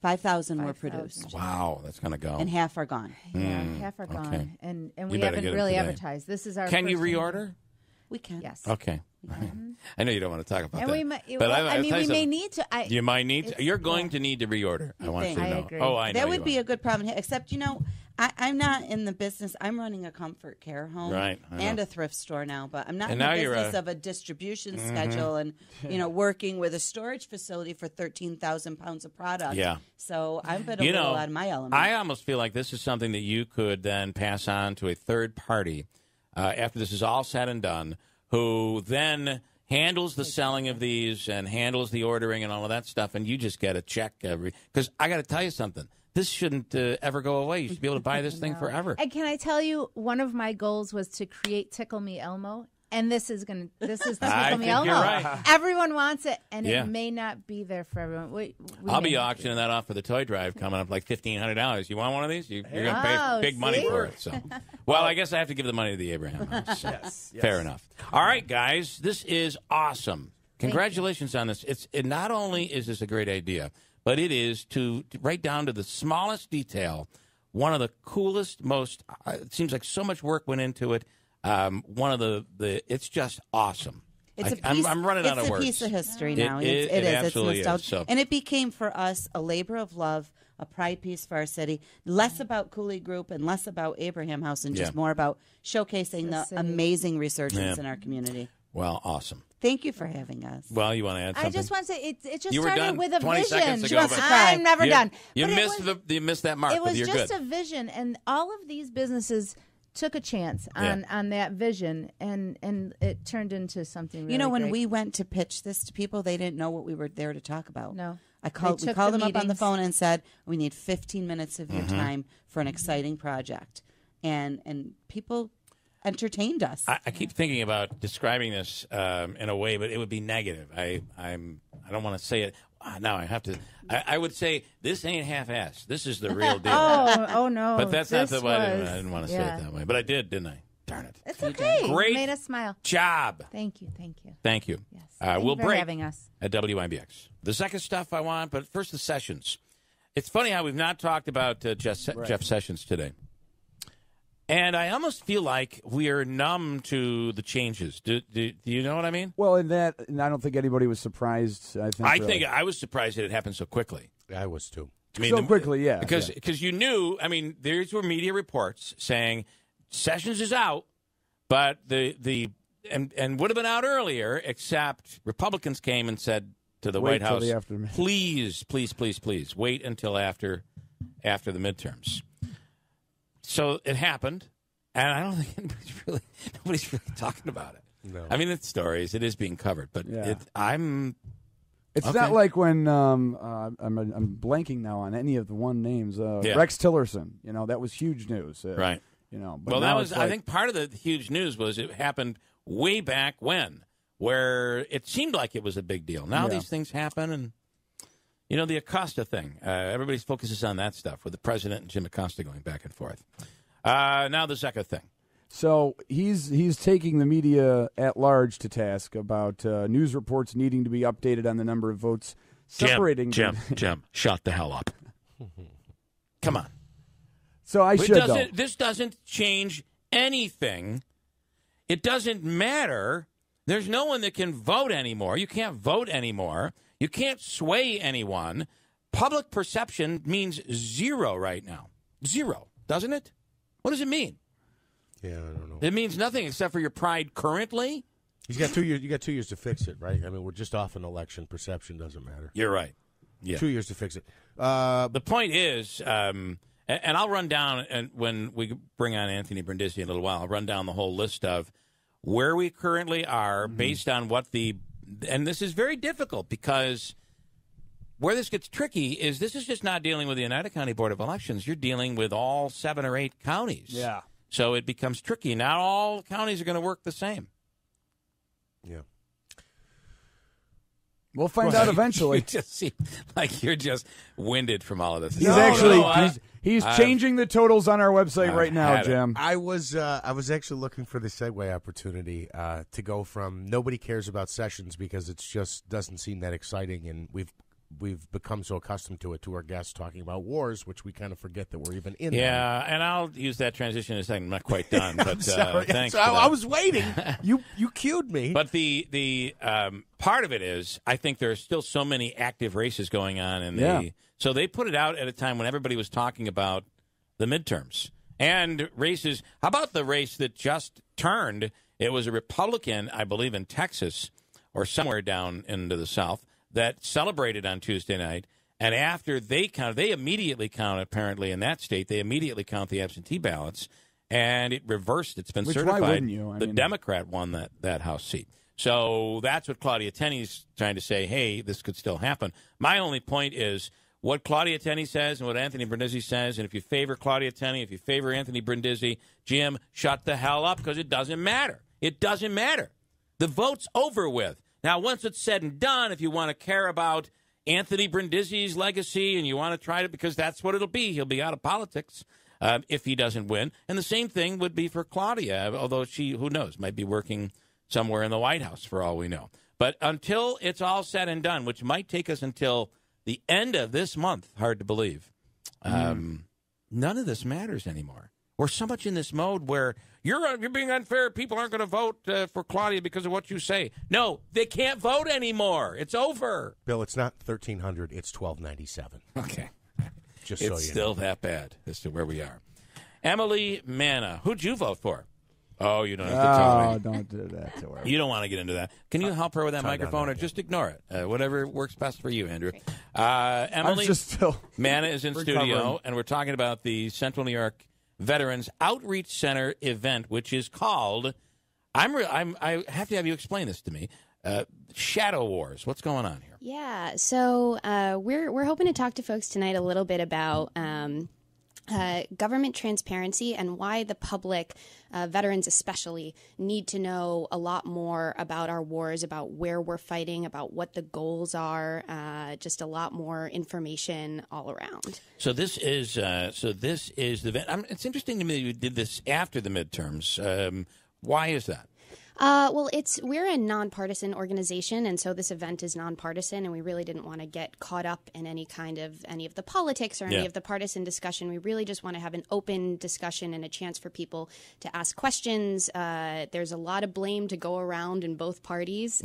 5,000 were produced. Wow, that's going to go. And half are gone. Yeah, half are gone. Okay. And we haven't really advertised. This is our. Can first you reorder? We can. Yes. Okay. I know you don't want to talk about that. We may need to. You might need to. You're going to need to reorder. I want you to know. I agree. Oh, I know. That would be a good problem. Except, I'm not in the business. I'm running a comfort care home and a thrift store now, but I'm not in the business of a distribution schedule and, working with a storage facility for 13,000 pounds of product. Yeah. So I've been a little out of my element. I almost feel like this is something that you could then pass on to a third party after this is all said and done, who then handles the selling of these and handles the ordering and all of that stuff, and you just get a check because I got to tell you something. This shouldn't ever go away. You should be able to buy this thing forever. And can I tell you, one of my goals was to create Tickle Me Elmo, and this is Tickle Me Elmo. You're right. Everyone wants it, and Yeah. it may not be there for everyone. I'll be auctioning that off for the toy drive coming up, like $1,500. You want one of these? You're going to pay big money for it. So, well, I guess I have to give the money to the Abraham House. So. Yes. Fair enough. All right, guys, this is awesome. Congratulations on this. It not only is this a great idea, but it is to right down to the smallest detail. One of the coolest, most. It seems like so much work went into it. One of the it's just awesome. I'm running out of words. It's a piece of history now. It is. It's nostalgia. So. And it became for us a labor of love, a pride piece for our city. Less about Cooley Group and less about Abraham House and just more about showcasing the amazing resurgence in our community. Well, awesome. Thank you for having us. Well, you want to add something? I just want to say it just you started with a 20 vision. Ago, I'm never done. You missed that mark. It was but you're just good. a vision, and all of these businesses took a chance on that vision, and it turned into something really when great. we went to pitch this to people, they didn't know what we were there to talk about. No. We called them up on the phone and said, we need 15 minutes of your time for an exciting project. And people entertained us. I keep thinking about describing this in a way, but it would be negative. I don't want to say it. Now I have to. I would say this ain't half-assed. This is the real deal. oh no! But that's not the way. I didn't want to say it that way, but I did, didn't I? Darn it! It's okay. Great you made us smile. Job. Thank you. Thank you. Yes. We'll for break having us at WIBX. The second stuff I want, but first the Sessions. It's funny how we've not talked about Jeff Sessions today. And I almost feel like we are numb to the changes. Do you know what I mean? Well, and I don't think anybody was surprised. I think I was surprised that it happened so quickly. I was too. I mean, so quickly, yeah. Because you knew. I mean, there were media reports saying Sessions is out, but and would have been out earlier, except Republicans came and said to the White House, please wait until after the midterms. So it happened, and I don't think nobody's really talking about it. No. I mean, it's stories. It is being covered, but It's okay. not like when I'm blanking now on any of the names. Rex Tillerson, that was huge news. Right. But well, now that was, it's like, I think part of the huge news was it happened way back when, where it seemed like it was a big deal. Now these things happen, and, the Acosta thing. Everybody focuses on that stuff with the president and Jim Acosta going back and forth. Now the Zucker thing. So he's taking the media at large to task about news reports needing to be updated on the number of votes separating. Jim, shut the hell up. Come on. So This doesn't change anything. It doesn't matter. There's no one that can vote anymore. You can't vote anymore. You can't sway anyone. Public perception means zero right now. Zero, doesn't it? What does it mean? Yeah, I don't know. It means nothing except for your pride currently. He's got 2 years. You got 2 years to fix it, right? I mean, we're just off an election. Perception doesn't matter. You're right. Yeah. 2 years to fix it. The point is, and I'll run down, and when we bring on Anthony Brindisi in a little while, I'll run down the whole list of where we currently are based on what and this is very difficult because where this gets tricky is this is just not dealing with the Oneida County Board of Elections. You're dealing with all 7 or 8 counties. Yeah. So it becomes tricky. Not all counties are going to work the same. Yeah. We'll find out eventually. You just seem like you're just winded from all of this. He's changing the totals on our website right now, Jim. I was actually looking for the segue opportunity to go from nobody cares about Sessions because it just doesn't seem that exciting, and we've become so accustomed to it, to our guests talking about wars, which we kind of forget that we're even in. Yeah, and I'll use that transition in a second. I'm not quite done, but thanks. I was waiting. You cued me. But the part of it is, I think there are still so many active races going on, so they put it out at a time when everybody was talking about the midterms and races. How about the race that just turned? It was a Republican, I believe, in Texas or somewhere down into the South, that celebrated on Tuesday night, and after they immediately count, apparently in that state, they immediately count the absentee ballots, and it reversed. It's been certified. Why wouldn't you? The Democrat won that House seat. So that's what Claudia Tenney's trying to say, hey, this could still happen. My only point is what Claudia Tenney says and what Anthony Brindisi says, and if you favor Claudia Tenney, if you favor Anthony Brindisi, Jim, shut the hell up because it doesn't matter. It doesn't matter. The vote's over with. Now, once it's said and done, if you want to care about Anthony Brindisi's legacy and you want to try to, because that's what it'll be, he'll be out of politics if he doesn't win. And the same thing would be for Claudia, although she, who knows, might be working somewhere in the White House for all we know. But until it's all said and done, which might take us until the end of this month, hard to believe, none of this matters anymore. We're so much in this mode where you're being unfair. People aren't going to vote for Claudia because of what you say. No, they can't vote anymore. It's over. Bill, it's not 1,300. It's 1,297. Okay. Just it's so you still know. that bad as to where we are. Emily Manna, who'd you vote for? Oh, you don't have to tell me. Oh, don't do that to her. You don't want to get into that. Can you help her with that microphone or just ignore it? Whatever works best for you, Andrew. Emily Manna is in studio, and we're talking about the Central New York Veterans Outreach Center event, which is called, I have to have you explain this to me, Shadow Wars. What's going on here? Yeah, so we're hoping to talk to folks tonight a little bit about government transparency and why the public, veterans especially, need to know a lot more about our wars, about where we're fighting, about what the goals are, just a lot more information all around. So this is the event. It's interesting to me that you did this after the midterms. Why is that? Well, we're a nonpartisan organization, and so this event is nonpartisan, and we really didn't want to get caught up in any of the politics or any of the partisan discussion. We really just want to have an open discussion and a chance for people to ask questions. There's a lot of blame to go around in both parties, so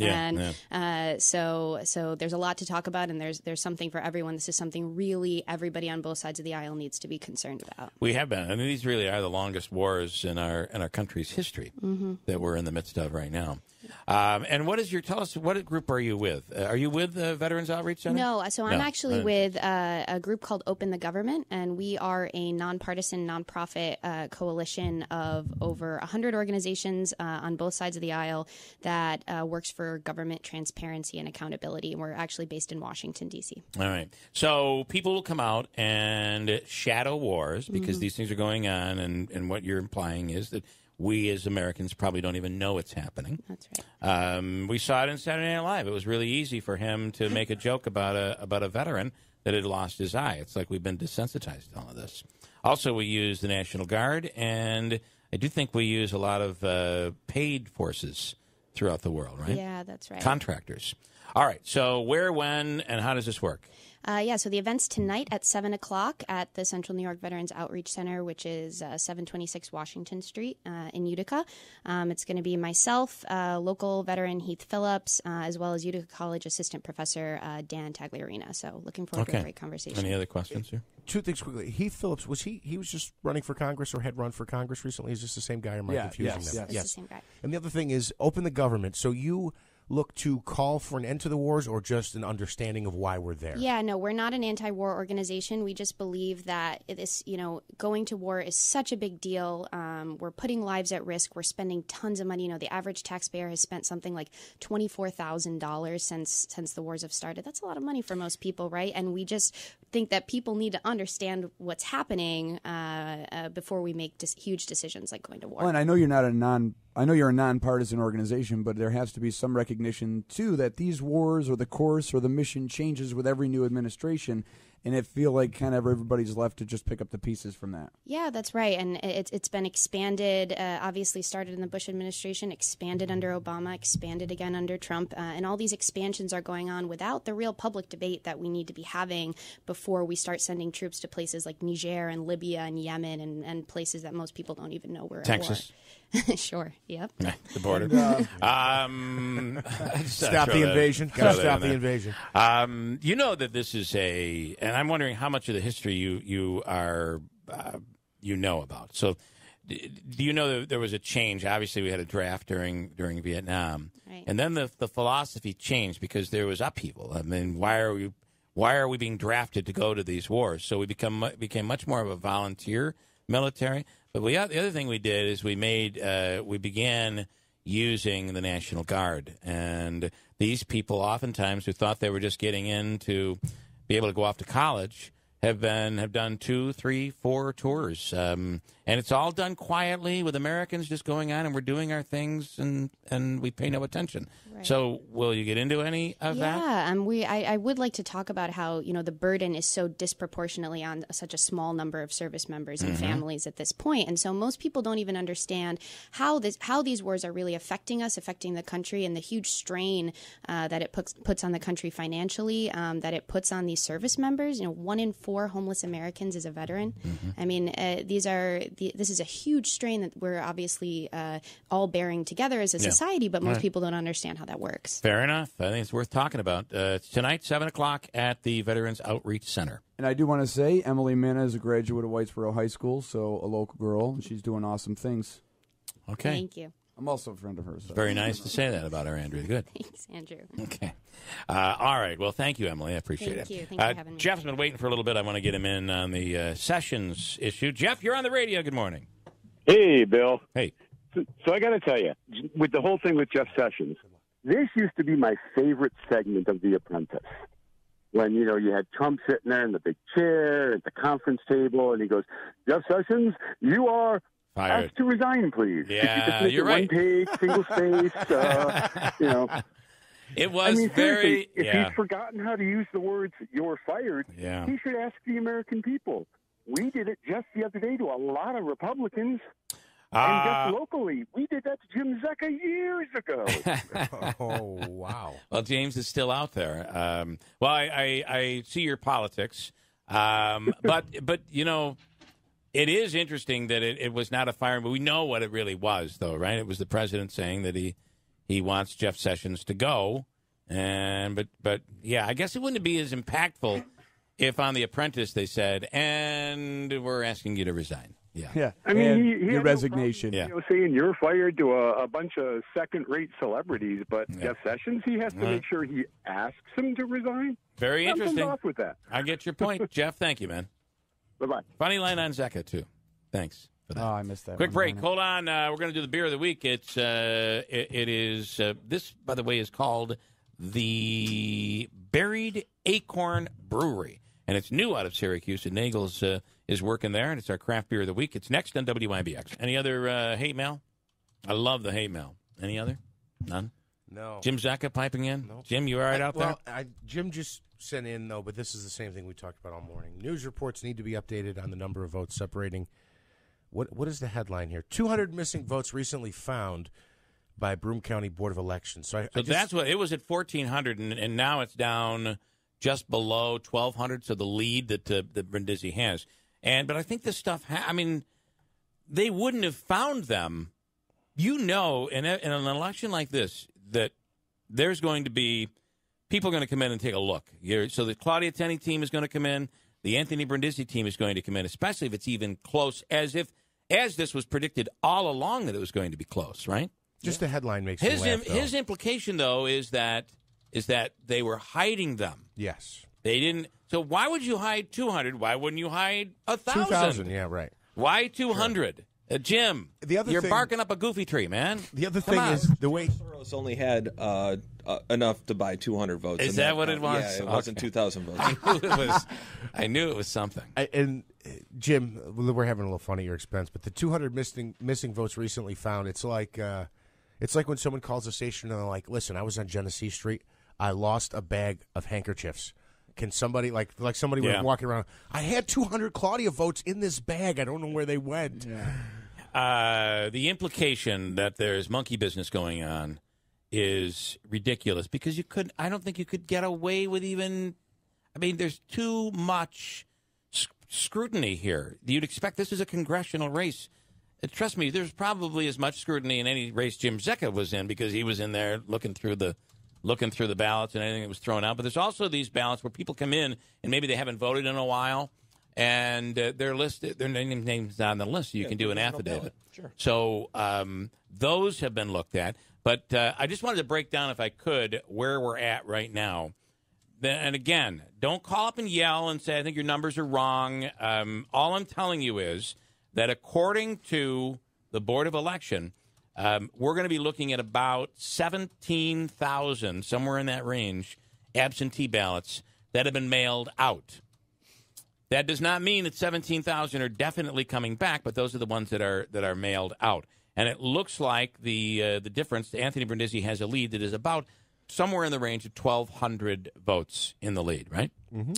there's a lot to talk about, and there's something for everyone. This is something really everybody on both sides of the aisle needs to be concerned about. We have been. I mean, these really are the longest wars in our country's history that we're in the midst midst of right now. And what is tell us, what group are you with? Are you with the Veterans Outreach Center? No, so I'm actually with a group called Open the Government, and we are a nonpartisan, nonprofit coalition of over 100 organizations on both sides of the aisle that works for government transparency and accountability. And we're actually based in Washington, D.C. All right. So people will come out and shadow wars because these things are going on, and what you're implying is that we as Americans probably don't even know it's happening. That's right. We saw it in Saturday Night Live. It was really easy for him to make a joke about a veteran that had lost his eye. It's like we've been desensitized to all of this. Also, we use the National Guard, and I do think we use a lot of paid forces throughout the world, right? Yeah, that's right. Contractors. All right. So where, when, and how does this work? So the event's tonight at 7 o'clock at the Central New York Veterans Outreach Center, which is 726 Washington Street in Utica. It's going to be myself, local veteran Heath Phillips, as well as Utica College Assistant Professor Dan Tagliarina. So looking forward to a great conversation. Any other questions here? Two things quickly. Heath Phillips, was he was just running for Congress or had run for Congress recently? Is this the same guy or am I confusing them? Yes, it's the same guy. And the other thing is Open the Government. So you look to call for an end to the wars or just an understanding of why we're there? Yeah, no, we're not an anti-war organization. We just believe that this, going to war is such a big deal. We're putting lives at risk. We're spending tons of money. The average taxpayer has spent something like $24,000 since the wars have started. That's a lot of money for most people, right? And we just think that people need to understand what's happening before we make huge decisions like going to war. Well, and I know you're a nonpartisan organization, but there has to be some recognition, too, that these wars or the course or the mission changes with every new administration, and it feel like kind of everybody's left to just pick up the pieces from that. Yeah, that's right, and it's been expanded, obviously started in the Bush administration, expanded under Obama, expanded again under Trump, and all these expansions are going on without the real public debate that we need to be having before we start sending troops to places like Niger and Libya and Yemen and places that most people don't even know we're at war. Texas. Sure. Yep. The border. Stop the invasion. Got to stop the invasion. You know that this is and I'm wondering how much of the history you know about. So, do you know that there was a change? Obviously, we had a draft during Vietnam, right. And then the philosophy changed because there was upheaval. I mean, why are we being drafted to go to these wars? So we became much more of a volunteer military. But the other thing we did is we began using the National Guard, and these people, oftentimes who thought they were just getting in to be able to go off to college, have done 2, 3, 4 tours, and it's all done quietly with Americans just going on, and we're doing our things, and we pay no attention. Right. So, will you get into any of that? Yeah, I would like to talk about how the burden is so disproportionately on such a small number of service members and families at this point, and so most people don't even understand how these wars are really affecting us, affecting the country, and the huge strain that it puts on the country financially, that it puts on these service members. 1 in 4 homeless Americans is a veteran. I mean, this is a huge strain that we're obviously all bearing together as a society, but most people don't understand how that works. Fair enough. I think it's worth talking about. It's tonight, 7 o'clock at the Veterans Outreach Center. And I do want to say Emily Minna is a graduate of Whitesboro High School, so a local girl, and she's doing awesome things. Okay. Thank you. I'm also a friend of hers. So. Very nice to say that about her, Andrew. Good. Thanks, Andrew. Okay. All right. Well, thank you, Emily. I appreciate it. Thank you. Thanks for having me. Jeff's been waiting for a little bit. I want to get him in on the Sessions issue. Jeff, you're on the radio. Good morning. Hey, Bill. Hey. So I got to tell you, with the whole thing with Jeff Sessions, this used to be my favorite segment of The Apprentice. When, you had Trump sitting there in the big chair at the conference table, and he goes, Jeff Sessions, you are fired. Asked to resign, please. Yeah, you're right. 1 page, single space, It was seriously, if yeah. he's forgotten how to use the words "you're fired," he should ask the American people. We did it just the other day to a lot of Republicans. And just locally, we did that to Jim Zecca years ago. Oh, wow. Well, James is still out there. Well, I see your politics. But it is interesting that it was not a firing, but we know what it really was, though, right? It was the president saying that he wants Jeff Sessions to go. But yeah, I guess it wouldn't be as impactful if on The Apprentice they said, and we're asking you to resign. Yeah. I mean, he your had resignation. No problem, saying you're fired to a bunch of second-rate celebrities, but Jeff Sessions, he has to make sure he asks him to resign. Very interesting. Off with that. I get your point, Jeff. Thank you, man. Bye-bye. Funny line on Zecca, too. Thanks for that. Oh, I missed that. Quick break. Hold on. We're going to do the beer of the week. It is this, by the way, is called the Buried Acorn Brewery, and it's new out of Syracuse. And Nagel's is working there, and it's our craft beer of the week. It's next on WIBX. Any other hate mail? I love the hate mail. Any other? None. No. Jim Zecca piping in. Nope. Jim, you all right out there? Jim just sent in, though, but this is the same thing we talked about all morning. News reports need to be updated on the number of votes separating. What is the headline here? 200 missing votes recently found by Broome County Board of Elections. So that's what it was at 1,400, and now it's down just below 1,200. So the lead that Brindisi has, but I think this stuff. They wouldn't have found them. In an election like this, that there's going to be people going to come in and take a look. So the Claudia Tenney team is going to come in. The Anthony Brindisi team is going to come in, especially if it's even close, as this was predicted all along that it was going to be close, right? Just the headline makes me laugh, his implication, though, is that they were hiding them. Yes. They didn't. So why would you hide 200? Why wouldn't you hide 1,000? 2,000, yeah, right. Why 200? Sure. Jim, you're barking up a goofy tree, man. The other thing is the way Soros only had enough to buy 200 votes. Is that what it was? Yeah, it wasn't 2,000 votes. I knew it was something. And Jim, we're having a little fun at your expense, but the 200 missing votes recently found. It's like when someone calls a station and they're like, "Listen, I was on Genesee Street. I lost a bag of handkerchiefs. Can somebody like somebody was walking around? I had 200 Claudia votes in this bag. I don't know where they went." Yeah. The implication that there's monkey business going on is ridiculous because I don't think you could get away with even. There's too much scrutiny here. You'd expect this is a congressional race. Trust me, there's probably as much scrutiny in any race Jim Zecca was in because he was in there looking through the ballots and anything that was thrown out. But there's also these ballots where people come in and maybe they haven't voted in a while, and their name's not on the list. So you can do an affidavit. Sure. So those have been looked at. But I just wanted to break down, if I could, where we're at right now. And again, don't call up and yell and say, I think your numbers are wrong. All I'm telling you is that according to the Board of Election, we're going to be looking at about 17,000, somewhere in that range, absentee ballots that have been mailed out. That does not mean that 17,000 are definitely coming back, but those are the ones that are mailed out. And it looks like the difference, Anthony Brindisi has a lead that is about somewhere in the range of 1,200 votes in the lead, right? Mm-hmm.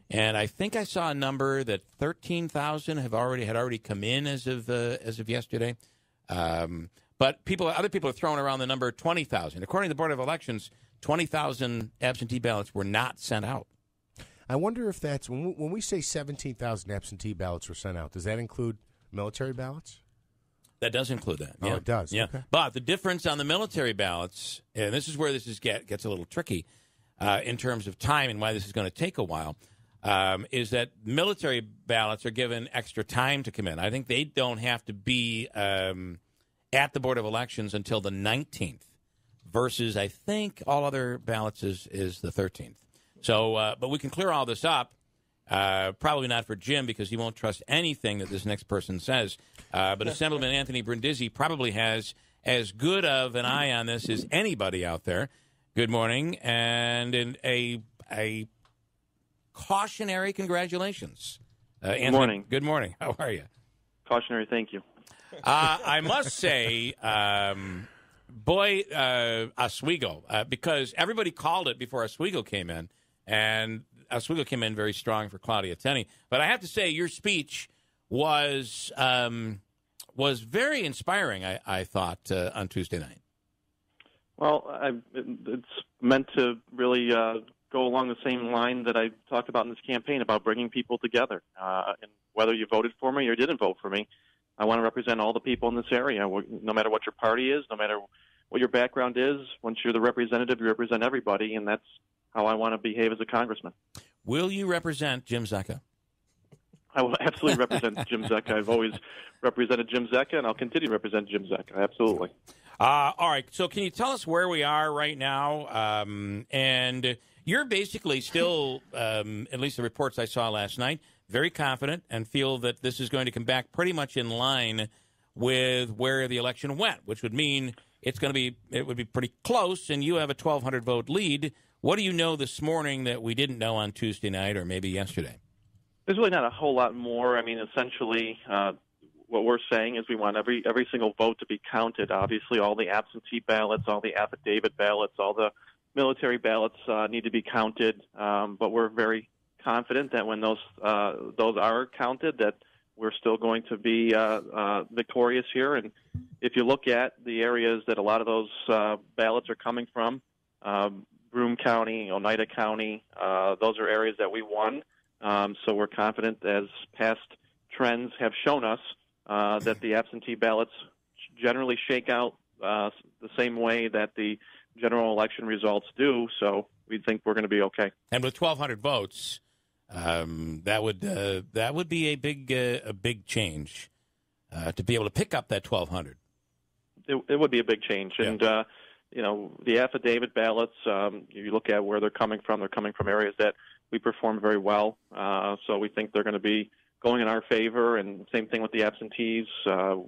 And I think I saw a number that 13,000 had already come in as of yesterday. But other people are throwing around the number 20,000. According to the Board of Elections, 20,000 absentee ballots were not sent out. I wonder if that's when we say 17,000 absentee ballots were sent out. Does that include military ballots? That does include that. Oh, it does. Yeah, okay. But the difference on the military ballots, and this is where this gets a little tricky in terms of time and why this is going to take a while, is that military ballots are given extra time to come in. I think they don't have to be at the Board of Elections until the 19th, versus I think all other ballots is the 13th. So, but we can clear all this up. Probably not for Jim because he won't trust anything that this next person says. But Assemblyman Anthony Brindisi probably has as good of an eye on this as anybody out there. Good morning, and a cautionary congratulations. Anthony, morning. Good morning. How are you? Cautionary, thank you. I must say, Oswego, because everybody called it before Oswego came in, and Oswego came in very strong for Claudia Tenney. But I have to say, your speech was very inspiring, I thought, on Tuesday night. Well, it's meant to really go along the same line that I talked about in this campaign about bringing people together. And whether you voted for me or didn't vote for me, I want to represent all the people in this area, no matter what your party is, no matter what your background is. Once you're the representative, you represent everybody, and that's how I want to behave as a congressman. Will you represent Jim Zecca? I will absolutely represent Jim Zecca. I've always represented Jim Zecca, and I'll continue to represent Jim Zecca. Absolutely. All right. So can you tell us where we are right now? And you're basically still, at least the reports I saw last night, very confident and feel that this is going to come back pretty much in line with where the election went, which would mean it would be pretty close, and you have a 1,200 vote lead. What do you know this morning that we didn't know on Tuesday night or maybe yesterday? There's really not a whole lot more. I mean, essentially, what we're saying is we want every single vote to be counted. Obviously, all the absentee ballots, all the affidavit ballots, all the military ballots need to be counted. But we're very confident that when those are counted, that we're still going to be victorious here. And if you look at the areas that a lot of those ballots are coming from, Broome County, Oneida County, those are areas that we won. So we're confident, as past trends have shown us, that the absentee ballots generally shake out the same way that the general election results do. So we think we're going to be okay. And with 1,200 votes, that would be a big change to be able to pick up that 1,200. It would be a big change, yeah. And the affidavit ballots. You look at where they're coming from. They're coming from areas that we perform very well. So we think they're going to be going in our favor. And same thing with the absentees.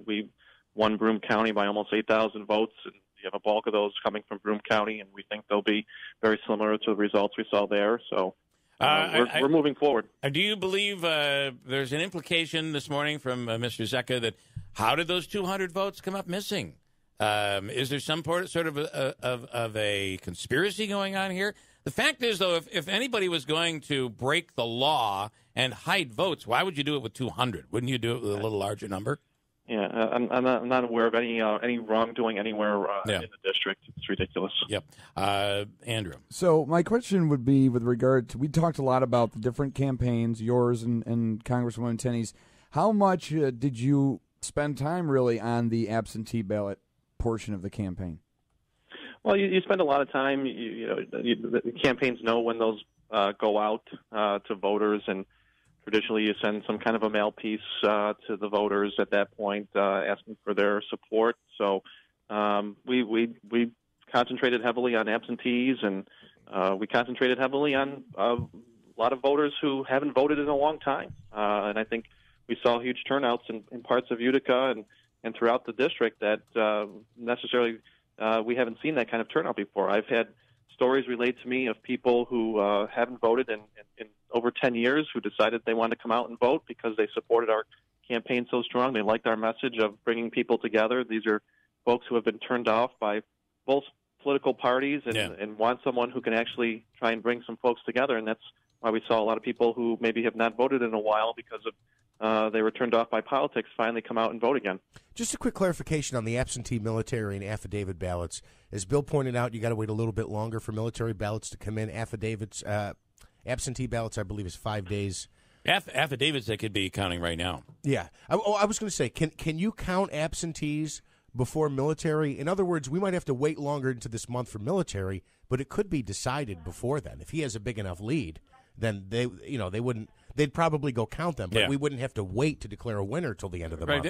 We won Broome County by almost 8,000 votes, and you have a bulk of those coming from Broome County, and we think they'll be very similar to the results we saw there. So. We're moving forward. Do you believe there's an implication this morning from Mr. Zecca that how did those 200 votes come up missing? Is there some sort of a conspiracy going on here? The fact is, though, if anybody was going to break the law and hide votes, why would you do it with 200? Wouldn't you do it with a little larger number? Yeah, I'm not aware of any wrongdoing anywhere in the district. It's ridiculous. Yep. Andrew. So my question would be with regard to, we talked a lot about the different campaigns, yours and Congresswoman Tenney's. How much did you spend time really on the absentee ballot portion of the campaign? Well, you spend a lot of time. The campaigns know when those go out to voters, and traditionally you send some kind of a mail piece to the voters at that point, asking for their support. So we concentrated heavily on absentees, and we concentrated heavily on a lot of voters who haven't voted in a long time. And I think we saw huge turnouts in parts of Utica and throughout the district that necessarily we haven't seen that kind of turnout before. I've had stories relayed to me of people who haven't voted in over 10 years who decided they wanted to come out and vote because they supported our campaign so strong. They liked our message of bringing people together. These are folks who have been turned off by both political parties and want someone who can actually try and bring some folks together. And that's why we saw a lot of people who maybe have not voted in a while because of they were turned off by politics finally come out and vote again. Just a quick clarification on the absentee military and affidavit ballots. As Bill pointed out, you got to wait a little bit longer for military ballots to come in. Absentee ballots, I believe, is 5 days. Affidavits they could be counting right now. Yeah. I was going to say, can you count absentees before military? In other words, we might have to wait longer into this month for military, but it could be decided before then. If he has a big enough lead, then they wouldn't. They'd probably go count them, but we wouldn't have to wait to declare a winner till the end of the month.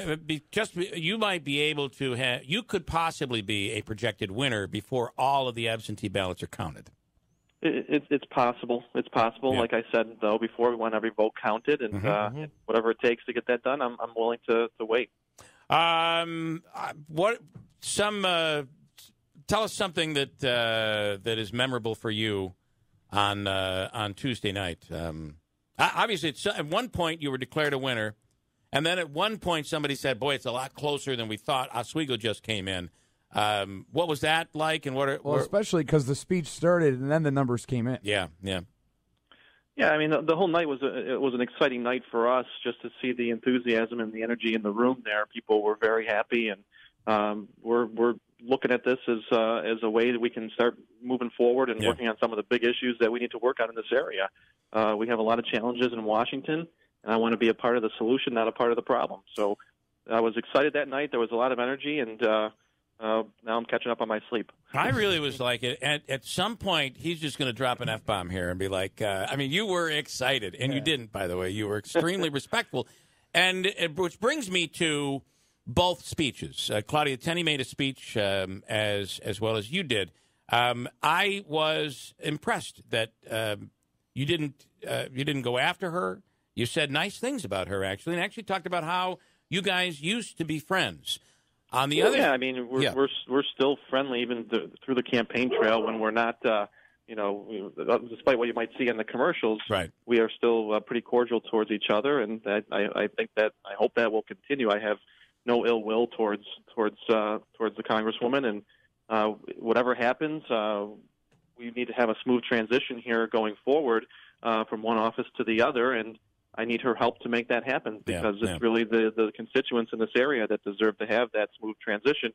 You might be able to have. You could possibly be a projected winner before all of the absentee ballots are counted. It's possible. It's possible. Yeah. Like I said, though, before we want every vote counted, and whatever it takes to get that done, I'm willing to wait. Tell us something that is memorable for you on Tuesday night. Obviously, at one point you were declared a winner, and then at one point somebody said, "Boy, it's a lot closer than we thought." Oswego just came in. What was that like? And especially because the speech started and then the numbers came in. Yeah. I mean, the whole night was an exciting night for us just to see the enthusiasm and the energy in the room there. People were very happy, and we're looking at this as a way that we can start moving forward and working on some of the big issues that we need to work on in this area. We have a lot of challenges in Washington, and I want to be a part of the solution, not a part of the problem. So I was excited that night. There was a lot of energy, and now I'm catching up on my sleep. I really was like, at some point, he's just going to drop an F-bomb here and be like, you were excited, and you didn't, by the way. You were extremely respectful. And which brings me to both speeches. Claudia Tenney made a speech as well as you did. I was impressed that you didn't go after her. You said nice things about her, actually, and actually talked about how you guys used to be friends. On the other, we're still friendly even through the campaign trail when we're not, despite what you might see in the commercials. Right. We are still pretty cordial towards each other, and I hope that will continue. I have no ill will towards the Congresswoman, and whatever happens, we need to have a smooth transition here going forward from one office to the other, and I need her help to make that happen because it's really the constituents in this area that deserve to have that smooth transition.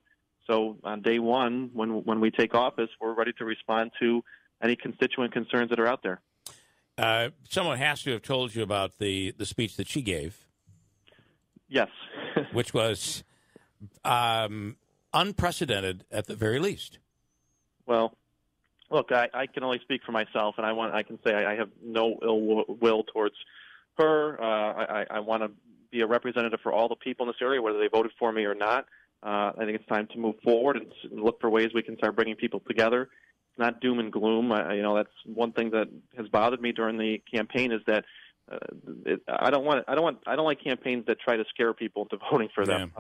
So on day one, when we take office, we're ready to respond to any constituent concerns that are out there. Someone has to have told you about the speech that she gave. Yes. Which was unprecedented at the very least. Well, look, I can only speak for myself, and I can say I have no ill will towards her. I want to be a representative for all the people in this area, whether they voted for me or not. I think it's time to move forward and look for ways we can start bringing people together. It's not doom and gloom. That's one thing that has bothered me during the campaign is that I don't like campaigns that try to scare people into voting for them.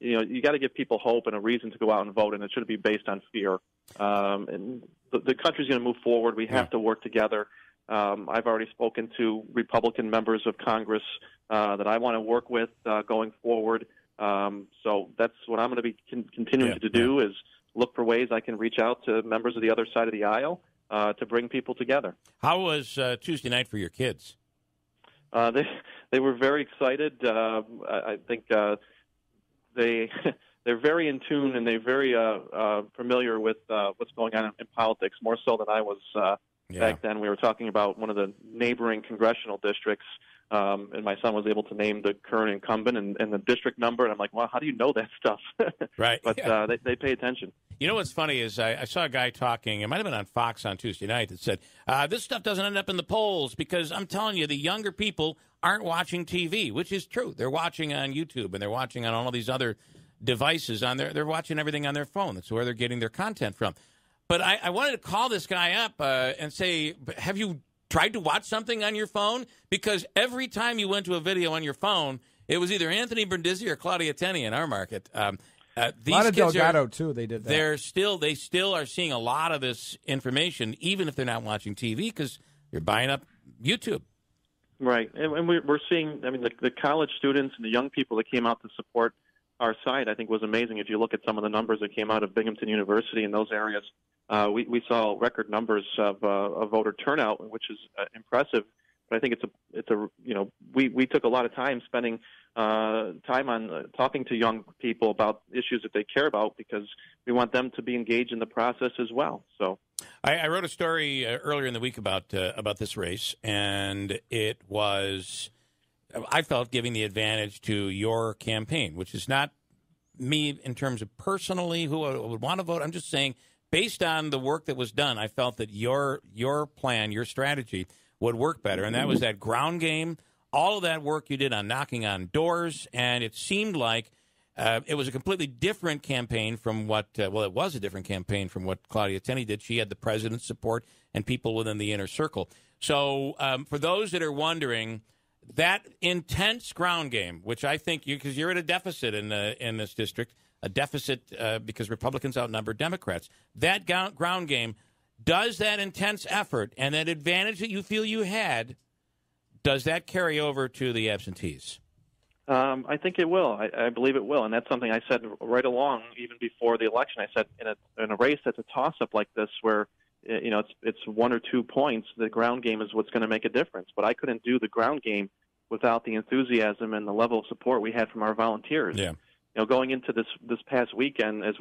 You got to give people hope and a reason to go out and vote, and it shouldn't be based on fear. And the country's going to move forward. We have to work together. I've already spoken to Republican members of Congress that I want to work with going forward. So that's what I'm going to be continuing to do is look for ways I can reach out to members of the other side of the aisle to bring people together. How was Tuesday night for your kids? They were very excited. I think they're very in tune and they're very familiar with what's going on in politics, more so than I was back then. We were talking about one of the neighboring congressional districts, and my son was able to name the current incumbent and the district number, and I'm like, well, how do you know that stuff? Right. But they pay attention. You know what's funny is I saw a guy talking, it might have been on Fox on Tuesday night, that said, this stuff doesn't end up in the polls because I'm telling you, the younger people aren't watching TV, which is true. They're watching on YouTube and they're watching on all of these other devices on they're watching everything on their phone. That's where they're getting their content from. But I wanted to call this guy up and say, have you tried to watch something on your phone? Because every time you went to a video on your phone, it was either Anthony Brindisi or Claudia Tenney in our market. A lot of Delgado, too, they did that. They still are seeing a lot of this information, even if they're not watching TV, because you're buying up YouTube. Right. And we're seeing, the college students and the young people that came out to support our site, I think, was amazing. If you look at some of the numbers that came out of Binghamton University in those areas, we saw record numbers of voter turnout, which is impressive. But I think we took a lot of time spending time on talking to young people about issues that they care about because we want them to be engaged in the process as well. So, I wrote a story earlier in the week about this race, and it was, I felt, giving the advantage to your campaign, which is not me in terms of personally who I would want to vote. I'm just saying, based on the work that was done, I felt that your plan, your strategy would work better, and that was that ground game, all of that work you did on knocking on doors, and it seemed like it was a completely different campaign from what, it was a different campaign from what Claudia Tenney did. She had the president's support and people within the inner circle. So for those that are wondering, that intense ground game, which I think because you're at a deficit in this district, a deficit because Republicans outnumber Democrats, that ground game, does that intense effort and that advantage that you feel you had, does that carry over to the absentees? I think it will. I believe it will, and that's something I said right along, even before the election. I said in a race that's a toss-up like this, where it's 1 or 2 points, the ground game is what's going to make a difference. But I couldn't do the ground game without the enthusiasm and the level of support we had from our volunteers. Yeah. Going into this past weekend, as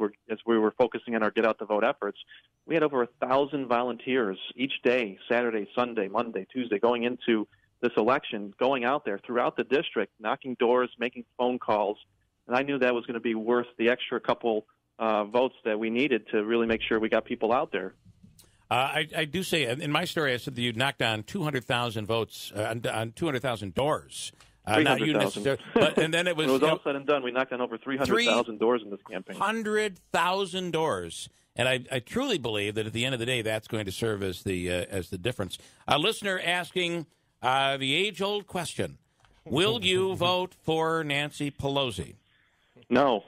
we were focusing on our Get Out the Vote efforts, we had over 1,000 volunteers each day, Saturday, Sunday, Monday, Tuesday, going into this election, going out there throughout the district, knocking doors, making phone calls, and I knew that was going to be worth the extra couple votes that we needed to really make sure we got people out there. I do say, in my story, I said that you knocked on 200,000 votes, on 200,000 doors. Not you necessarily, but and then it was. When it was all said and done, we knocked on over 300,000 doors in this campaign. 100,000 doors, and I truly believe that at the end of the day, that's going to serve as the difference. A listener asking the age-old question: will you vote for Nancy Pelosi? No.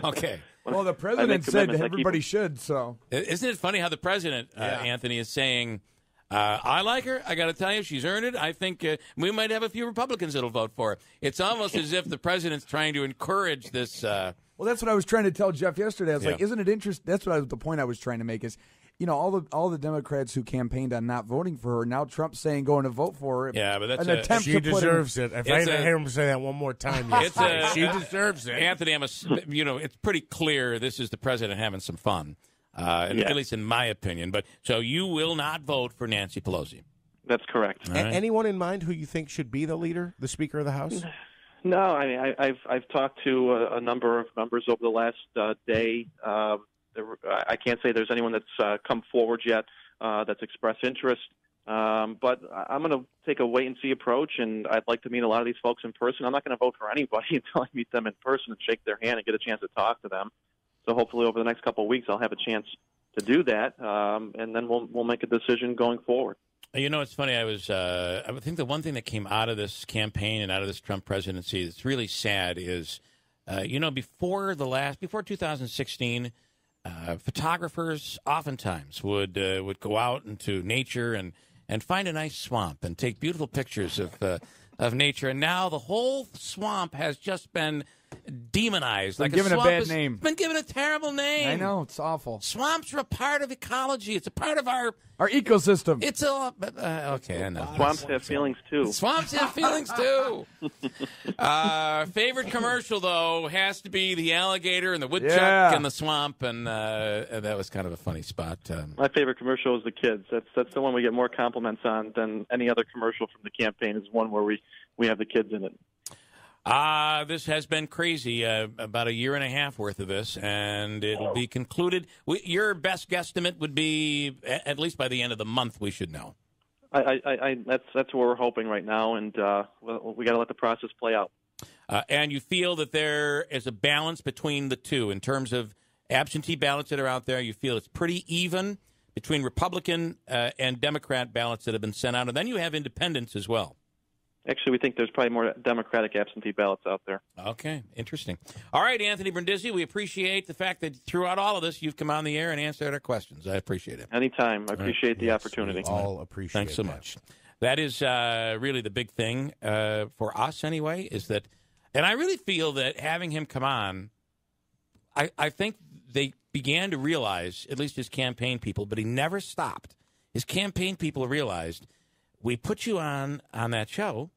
Okay. Well, the president said everybody should. So isn't it funny how the president, Anthony, is saying? I like her. I got to tell you, she's earned it. I think we might have a few Republicans that'll vote for her. It's almost as if the president's trying to encourage this. Well, that's what I was trying to tell Jeff yesterday. I was like, isn't it interesting? That's the point I was trying to make is, all the Democrats who campained on not voting for her, now Trump's saying going to vote for her. Yeah, but that's an attempt she to deserves it. If I hear him say that one more time, she deserves it. Anthony, it's pretty clear this is the president having some fun. At least in my opinion. But so you will not vote for Nancy Pelosi? That's correct. Right. Anyone in mind who you think should be the leader, the Speaker of the House? No, I mean I've talked to a number of members over the last day. I can't say there's anyone that's come forward yet that's expressed interest. But I'm going to take a wait-and-see approach, and I'd like to meet a lot of these folks in person. I'm not going to vote for anybody until I meet them in person and shake their hand and get a chance to talk to them. So hopefully over the next couple of weeks I'll have a chance to do that, and then we'll make a decision going forward. It's funny. I think the one thing that came out of this campaign and out of this Trump presidency that's really sad is, before 2016, photographers oftentimes would go out into nature and find a nice swamp and take beautiful pictures of nature. And now the whole swamp has just been demonized. Been given a bad name. Been given a terrible name. I know, it's awful. Swamps are a part of ecology. It's a part of our ecosystem. It's okay, I know. Swamps have feelings too. Swamps have feelings too. Favorite commercial though has to be the alligator and the woodchuck and the swamp, and that was kind of a funny spot. My favorite commercial is the kids. That's the one we get more compliments on than any other commercial from the campaign. Is one where we have the kids in it. This has been crazy, about a year and a half worth of this, and it'll be concluded. Your best guesstimate would be, at least by the end of the month, we should know. That's what we're hoping right now, and we got to let the process play out. And you feel that there is a balance between the two in terms of absentee ballots that are out there. You feel it's pretty even between Republican and Democrat ballots that have been sent out, and then you have independents as well. Actually, we think there's probably more Democratic absentee ballots out there. Okay, interesting. All right, Anthony Brindisi, we appreciate the fact that throughout all of this, you've come on the air and answered our questions. I appreciate it. Anytime. I appreciate the opportunity. We all appreciate it. Thanks so much. That is really the big thing for us anyway, is that, and I really feel that having him come on, I think they began to realize, at least his campaign people, but he never stopped. His campaign people realized, we put you on that show,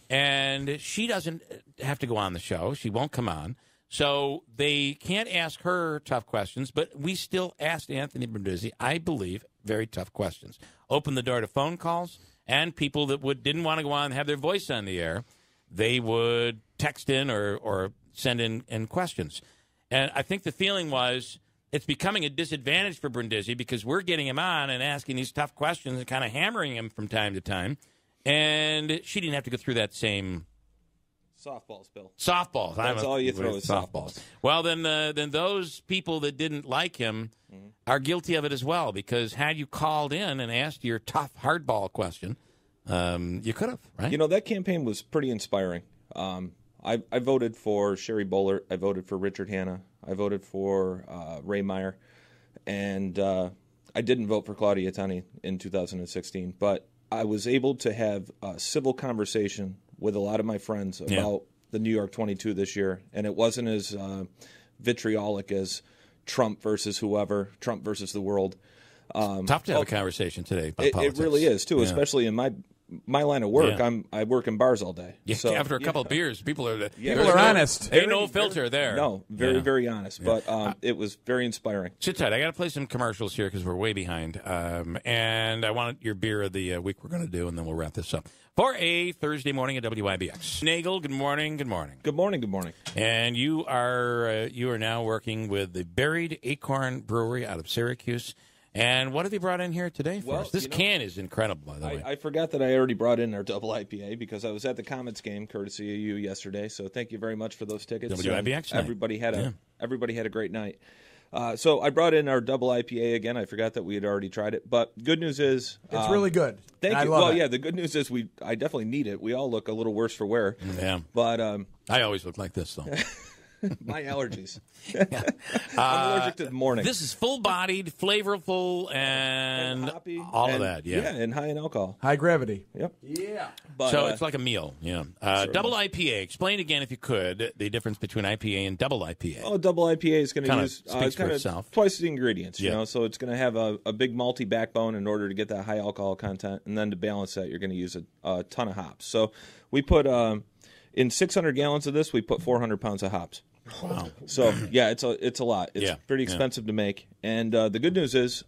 and she doesn't have to go on the show. She won't come on. So they can't ask her tough questions, but we still asked Anthony Brindisi, I believe, very tough questions. Open the door to phone calls, and people that didn't want to go on and have their voice on the air, they would text in or send in questions. And I think the feeling was it's becoming a disadvantage for Brindisi because we're getting him on and asking these tough questions and kind of hammering him from time to time. And she didn't have to go through that same softballs, Bill. Softballs. That's all you throw is softballs. Well, then those people that didn't like him are guilty of it as well, because had you called in and asked your tough hardball question, you could have, right? That campaign was pretty inspiring. I voted for Sherry Boehlert. I voted for Richard Hanna. I voted for Ray Meyer. And I didn't vote for Claudia Tani in 2016, but I was able to have a civil conversation with a lot of my friends about the New York 22 this year, and it wasn't as vitriolic as Trump versus whoever, Trump versus the world. Tough to have a conversation today about politics. It really is, too, especially in my line of work. Yeah. I work in bars all day. Yeah, So after a couple of beers, people are honest. Ain't no filter there. No, very honest. But it was very inspiring. Sit tight. I got to play some commercials here because we're way behind. And I want your beer of the week we're going to do, and then we'll wrap this up. For a Thursday morning at WIBX. Nagel, good morning. Good morning. Good morning. Good morning. And you are now working with the Buried Acorn Brewery out of Syracuse. And what have you brought in here today for us? This can is incredible, by the way. I forgot that I already brought in our double IPA because I was at the Comets game, courtesy of you yesterday. So thank you very much for those tickets. WIBX night. Everybody had a great night. So I brought in our double IPA again. I forgot that we had already tried it. But good news is it's really good. Thank you. Love it. The good news is I definitely need it. We all look a little worse for wear. Yeah. But I always look like this, though. My allergies. I'm allergic to the morning. This is full-bodied, flavorful, and hoppy, all of that. Yeah, and high in alcohol. High gravity. Yep. Yeah. But, so it's like a meal. Yeah. Double IPA. Explain again, if you could, the difference between IPA and double IPA. Oh, double IPA is going to use kind of twice the ingredients. You know, so it's going to have a big malty backbone in order to get that high alcohol content, and then to balance that, you're going to use a ton of hops. So we put in 600 gallons of this, we put 400 pounds of hops. Wow. So yeah, it's a lot. It's pretty expensive to make. And the good news is,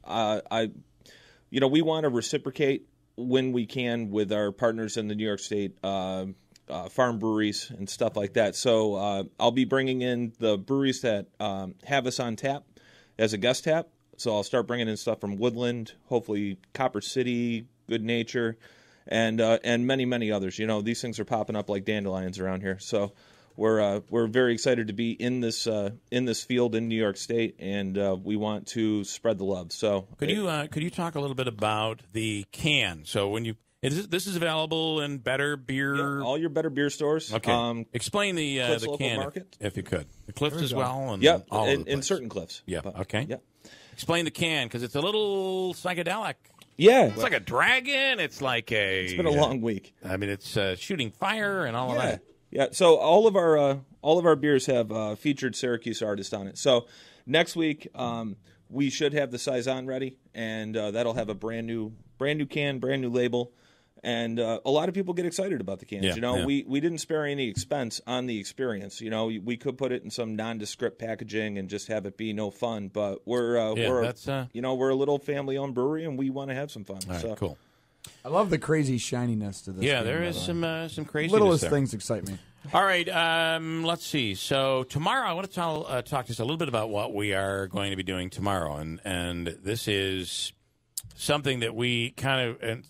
we want to reciprocate when we can with our partners in the New York State farm breweries and stuff like that. So I'll be bringing in the breweries that have us on tap as a guest tap. So I'll start bringing in stuff from Woodland, hopefully Copper City, Good Nature, and many, many others. You know, these things are popping up like dandelions around here. So we're very excited to be in this field in New York State, and we want to spread the love. So could you talk a little bit about the can? So when this is available in Better Beer, all your Better Beer stores. Okay, explain the can market if you could. The Cliffs as well, and in certain Cliffs. Yeah. Okay. Yeah. Explain the can because it's a little psychedelic. Yeah, it's like a dragon. It's like It's been a long week. I mean, it's shooting fire and all of that. Yeah, so all of our beers have featured Syracuse artists on it. So next week we should have the Saison ready, and that'll have a brand new can, brand new label, and a lot of people get excited about the cans. Yeah, we didn't spare any expense on the experience. You know, we could put it in some nondescript packaging and just have it be no fun, but we're a little family-owned brewery, and we want to have some fun. All right, cool. I love the crazy shininess to this. Yeah, game, there is some craziness. Littlest there. things excite me. All right, let's see. So tomorrow, I want to talk just a little bit about what we are going to be doing tomorrow, and this is something that we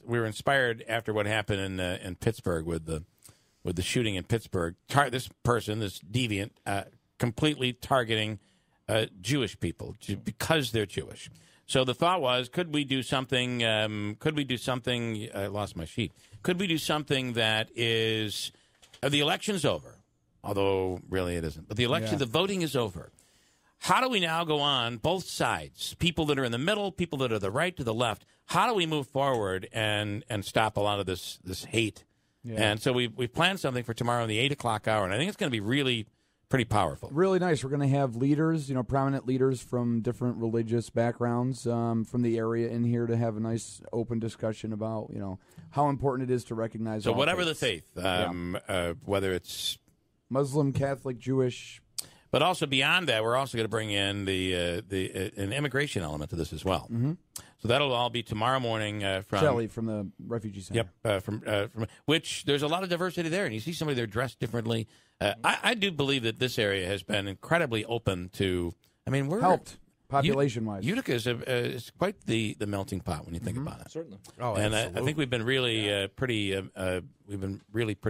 we were inspired after what happened in Pittsburgh with the shooting in Pittsburgh. This deviant, completely targeting Jewish people because they're Jewish. So the thought was, could we do something? I lost my sheet. Could we do something that is the election's over? Although really it isn't. But the voting is over. How do we now go on both sides? People that are in the middle, people that are the right to the left. How do we move forward and stop a lot of this hate? Yeah. And so we planned something for tomorrow in the 8 o'clock hour, and I think it's going to be really pretty powerful. Really nice. We're going to have leaders, prominent leaders from different religious backgrounds from the area in here to have a nice open discussion about, how important it is to recognize all whatever faiths. the faith, whether it's Muslim, Catholic, Jewish. But also beyond that, we're also going to bring in an immigration element to this as well. Mm-hmm. So that'll all be tomorrow morning from Shelley from the refugee center. Yep, from which there's a lot of diversity there, and you see somebody there dressed differently. I do believe that this area has been incredibly open to. I mean, we're helped population-wise. Utica is quite the melting pot when you think about it. Certainly. Oh, and I think we've been really pretty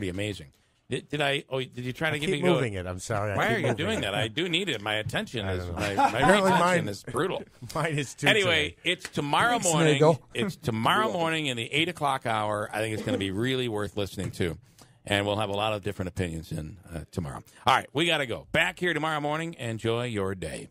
amazing. Did you try to give me? Keep moving it. I'm sorry. Why are you doing that? I do need it. My attention is my attention is brutal. Mine is too. Anyway, it's tomorrow morning. It's tomorrow morning in the 8 o'clock hour. I think it's going to be really worth listening to, and we'll have a lot of different opinions in tomorrow. All right, we got to go. Back here tomorrow morning. Enjoy your day.